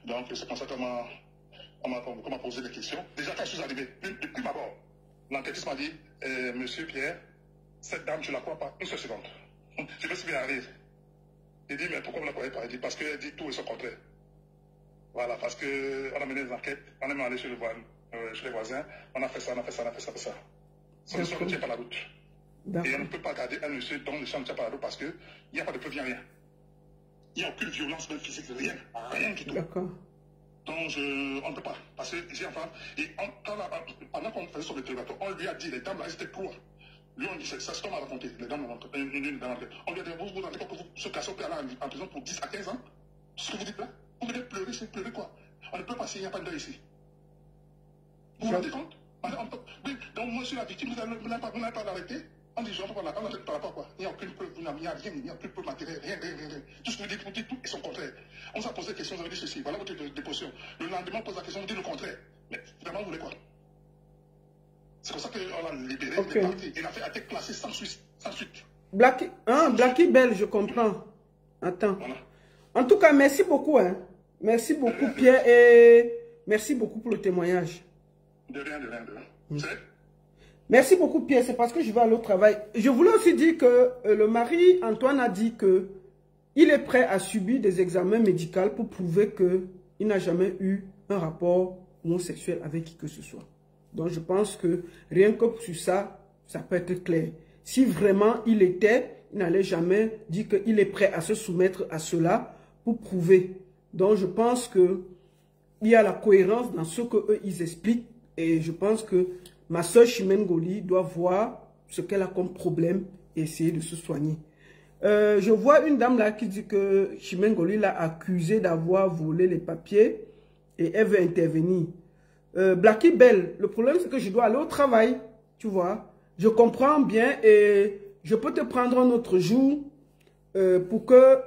Donc, c'est comme ça qu'on m'a posé des questions. Déjà, quand je suis arrivé, depuis ma mort, l'enquêtiste m'a dit, monsieur Pierre, cette dame, je ne la crois pas une seule seconde. Je me suis bien arrivé. Il dit, mais pourquoi vous ne la croyez pas? Il dit, parce qu'elle dit tout et son contraire. Voilà, parce qu'on a mené des enquêtes, on est même allé chez les voisins, on a fait ça. Son histoire ne tient pas la route. Et on ne peut pas garder un monsieur dont le champ ne tient pas la route parce qu'il n'y a pas de preuve, rien. Il n'y a aucune violence, même physique, rien du tout. D'accord. Donc, on ne peut pas. Parce que j'ai enfin. Et pendant qu'on faisait son interrogatoire, on lui a dit, les dames là, elles étaient quoi? Lui, on dit, c'est ce qu'on m'a raconté. Les dames l'ont raconté. On lui a dit, vous rendez compte que vous ce garçon peut aller en prison pour 10 à 15 ans? Ce que vous dites là? Vous venez pleurer, c'est pleurer quoi? On ne peut pas s'il n'y a pas de deuil ici. Vous vous rendez compte? Donc, moi, je suis la victime, vous n'avez pas l'arrêter. On dit, je ne peux pas l'arrêter par rapport à quoi? Il n'y a aucune preuve, il n'y a rien, il n'y a plus de preuve matérielle, rien. Tout ce que vous dites tout est son contraire. On s'est posé la question, vous avez dit ceci, voilà votre déposition. Le lendemain, on pose la question, vous dites le contraire. Mais vraiment, vous voulez quoi? C'est pour ça qu'on l'a libéré, il est parti. Il a fait été classé sans suite. Blackie Belle, je comprends. Attends. Voilà. En tout cas, merci beaucoup. Hein. Merci beaucoup, Pierre, et merci beaucoup pour le témoignage. De rien. Merci beaucoup, Pierre. C'est parce que je vais aller au travail. Je voulais aussi dire que le mari, Antoine, a dit que il est prêt à subir des examens médicaux pour prouver qu'il n'a jamais eu un rapport homosexuel avec qui que ce soit. Donc, je pense que rien que sur ça, ça peut être clair. Si vraiment il n'allait jamais dire qu'il est prêt à se soumettre à cela pour prouver. Donc, je pense que il y a la cohérence dans ce qu'eux, ils expliquent. Et je pense que ma soeur Chimène Ngoli doit voir ce qu'elle a comme problème et essayer de se soigner. Je vois une dame là qui dit que Chimène Ngoli l'a accusé d'avoir volé les papiers et elle veut intervenir. Blacky Bell, le problème c'est que je dois aller au travail, tu vois. Je comprends bien et je peux te prendre un autre jour pour que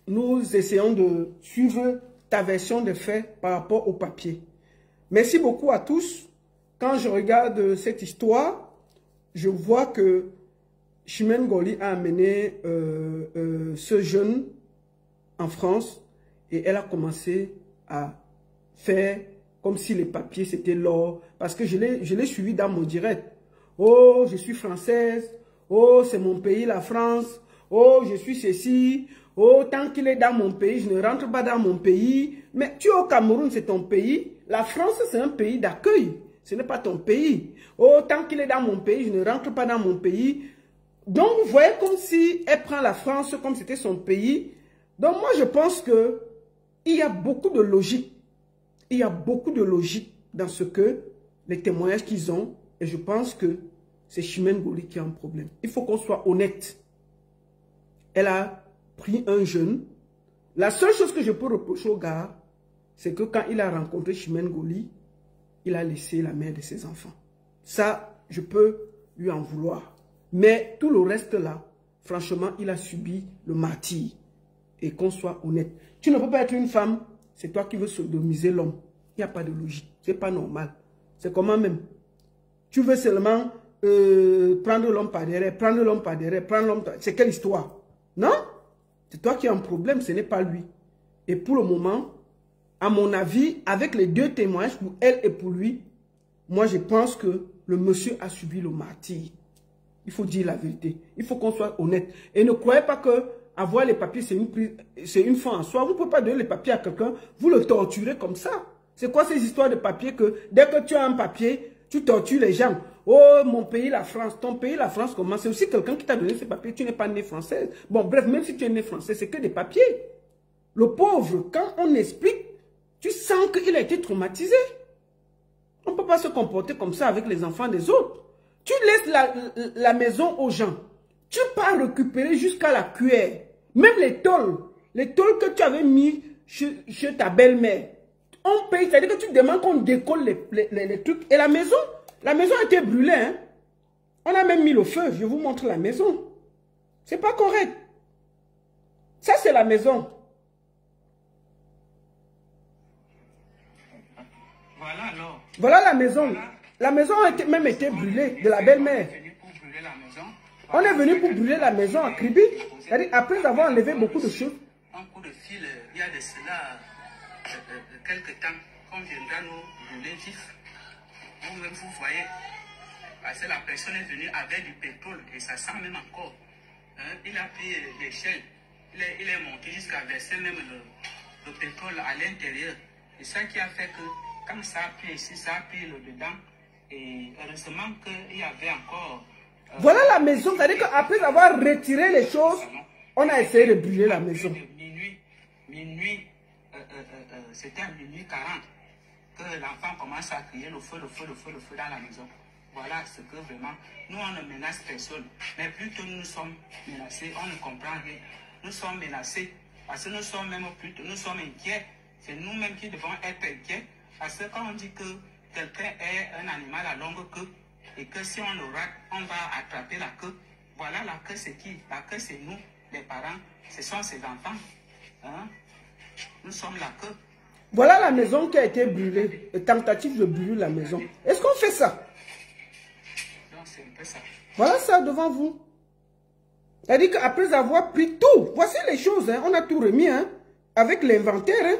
nous essayons de suivre ta version des faits par rapport au papier. Merci beaucoup à tous. Quand je regarde cette histoire, je vois que Chimène Ngoli a amené ce jeune en France et elle a commencé à faire comme si les papiers c'était l'or. Parce que je l'ai suivi dans mon direct. Oh, je suis française. Oh, c'est mon pays, la France. Oh, je suis ceci. Oh, tant qu'il est dans mon pays, je ne rentre pas dans mon pays. Mais tu es au Cameroun, c'est ton pays. La France, c'est un pays d'accueil. Ce n'est pas ton pays. Oh, tant qu'il est dans mon pays, je ne rentre pas dans mon pays. Donc, vous voyez comme si elle prend la France comme c'était son pays. Donc, moi, je pense que il y a beaucoup de logique. Il y a beaucoup de logique dans ce que les témoignages qu'ils ont. Et je pense que c'est Chimène Ngoli qui a un problème. Il faut qu'on soit honnête. Elle a pris un jeune. La seule chose que je peux reprocher au gars, c'est que quand il a rencontré Chimène Ngoli, il a laissé la mère de ses enfants. Ça, je peux lui en vouloir. Mais tout le reste là, franchement, il a subi le martyre. Et qu'on soit honnête. Tu ne peux pas être une femme, c'est toi qui veux sodomiser l'homme. Il n'y a pas de logique. C'est pas normal. C'est comment même? Tu veux seulement prendre l'homme par derrière, prendre l'homme par derrière, prendre l'homme... C'est quelle histoire? Non? C'est toi qui as un problème, ce n'est pas lui. Et pour le moment, à mon avis, avec les deux témoignages, pour elle et pour lui, moi je pense que le monsieur a subi le martyre. Il faut dire la vérité. Il faut qu'on soit honnête. Et ne croyez pas que avoir les papiers, c'est une fin en soi. Vous ne pouvez pas donner les papiers à quelqu'un, vous le torturez comme ça. C'est quoi ces histoires de papiers que dès que tu as un papier, tu tortures les gens. Oh, mon pays, la France. Ton pays, la France, comment? C'est aussi quelqu'un qui t'a donné ces papiers. Tu n'es pas né française. Bon, bref, même si tu es né français, c'est que des papiers. Le pauvre, quand on explique, tu sens qu'il a été traumatisé. On ne peut pas se comporter comme ça avec les enfants des autres. Tu laisses la maison aux gens. Tu pars récupérer jusqu'à la cuillère. Même les tôles que tu avais mis chez ta belle-mère. On paye, c'est-à-dire que tu demandes qu'on décolle les trucs. Et la maison a été brûlée. Hein? On a même mis le feu. Je vous montre la maison. C'est pas correct. Ça, c'est la maison. Voilà alors. Voilà la maison. Voilà. La maison a même été brûlée de la belle-mère. On est venu pour brûler la maison à Kribi. C'est-à-dire après avoir enlevé beaucoup de choses. Un coup de fil, il y a de cela quelques temps, qu'on viendra nous brûler vif. Vous-même, vous voyez, parce que la personne est venue avec du pétrole et ça sent même encore. Hein? Il a pris l'échelle, il est monté jusqu'à verser même le pétrole à l'intérieur. C'est ça qui a fait que, quand ça a pris ici, ça a pris le dedans. Et heureusement qu'il y avait encore... voilà la maison, c'est-à-dire qu'après avoir retiré les choses, on a essayé de brûler la maison. Minuit, c'était à minuit 40 que l'enfant commence à crier le feu dans la maison. Voilà ce que vraiment, nous on ne menace personne, mais plutôt nous sommes menacés, on ne comprend rien. Nous sommes menacés parce que nous sommes même plutôt, nous sommes inquiets. C'est nous-mêmes qui devons être inquiets parce que quand on dit que quelqu'un est un animal à longue queue et que si on le rate, on va attraper la queue. Voilà, la queue c'est qui? La queue c'est nous, les parents, ce sont ces enfants. Hein? Nous sommes la queue. Voilà la maison qui a été brûlée. Tentative de brûler la maison. Est-ce qu'on fait ça? Donc c'est un peu ça. Voilà ça devant vous. C'est-à-dire qu'après avoir pris tout, voici les choses, hein, on a tout remis, hein, avec l'inventaire. Hein.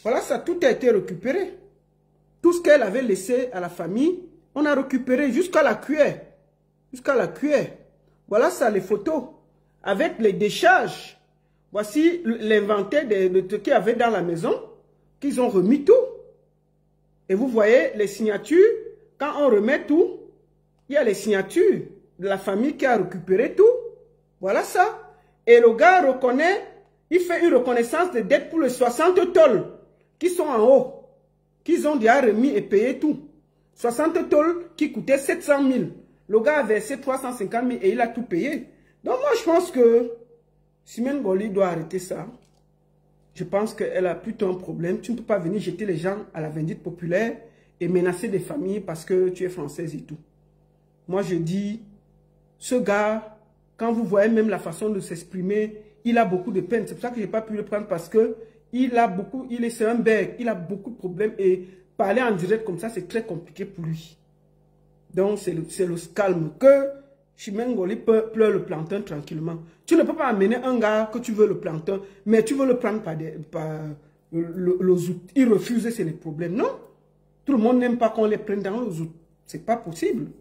Voilà ça, tout a été récupéré. Tout ce qu'elle avait laissé à la famille, on a récupéré jusqu'à la cuillère. Jusqu'à la cuillère. Voilà ça, les photos. Avec les décharges. Voici l'inventaire de ce qu'il y avait dans la maison. Qu'ils ont remis tout. Et vous voyez les signatures. Quand on remet tout, il y a les signatures de la famille qui a récupéré tout. Voilà ça. Et le gars reconnaît, il fait une reconnaissance de dette pour les 60 tôles qui sont en haut, qu'ils ont déjà remis et payé tout. 60 tôles qui coûtaient 700 000. Le gars a versé 350 000 et il a tout payé. Donc moi, je pense que Simone Goly doit arrêter ça. Je pense qu'elle a plutôt un problème. Tu ne peux pas venir jeter les gens à la vindicte populaire et menacer des familles parce que tu es française et tout. Moi, je dis, ce gars, quand vous voyez même la façon de s'exprimer, il a beaucoup de peine. C'est pour ça que je n'ai pas pu le prendre parce que c'est un bec, il a beaucoup de problèmes et parler en direct comme ça, c'est très compliqué pour lui. Donc, c'est le calme que Simone Goly pleure le plantain tranquillement. Tu ne peux pas amener un gars que tu veux le plantain, mais tu veux le prendre par le zout. Il refuse, c'est le problème. Non, tout le monde n'aime pas qu'on les prenne dans le zout. C'est pas possible.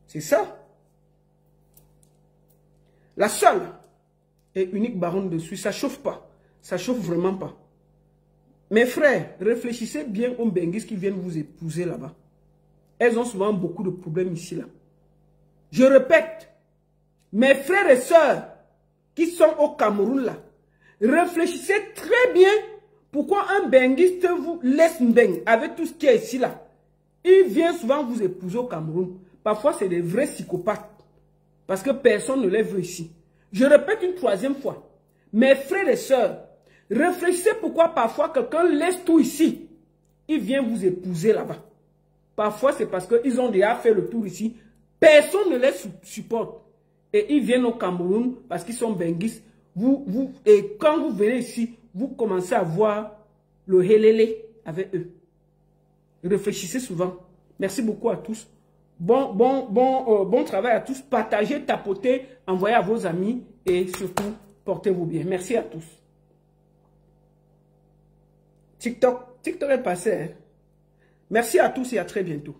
C'est ça. La seule et unique baronne de Suisse, ça chauffe pas. Ça chauffe vraiment pas. Mes frères, réfléchissez bien aux Benguis qui viennent vous épouser là-bas. Elles ont souvent beaucoup de problèmes ici, là. Je répète, mes frères et sœurs qui sont au Cameroun, là, réfléchissez très bien pourquoi un benguiste vous laisse Mbeng avec tout ce qui est ici, là. Il vient souvent vous épouser au Cameroun. Parfois, c'est des vrais psychopathes. Parce que personne ne les veut ici. Je répète une troisième fois. Mes frères et sœurs, réfléchissez pourquoi parfois quelqu'un laisse tout ici. Il vient vous épouser là-bas. Parfois, c'est parce qu'ils ont déjà fait le tour ici. Personne ne les supporte. Et ils viennent au Cameroun parce qu'ils sont benguistes. Et quand vous venez ici, vous commencez à voir le helélé avec eux. Réfléchissez souvent. Merci beaucoup à tous. Bon travail à tous. Partagez, tapotez, envoyez à vos amis et surtout, portez-vous bien. Merci à tous. TikTok est passé. Hein? Merci à tous et à très bientôt.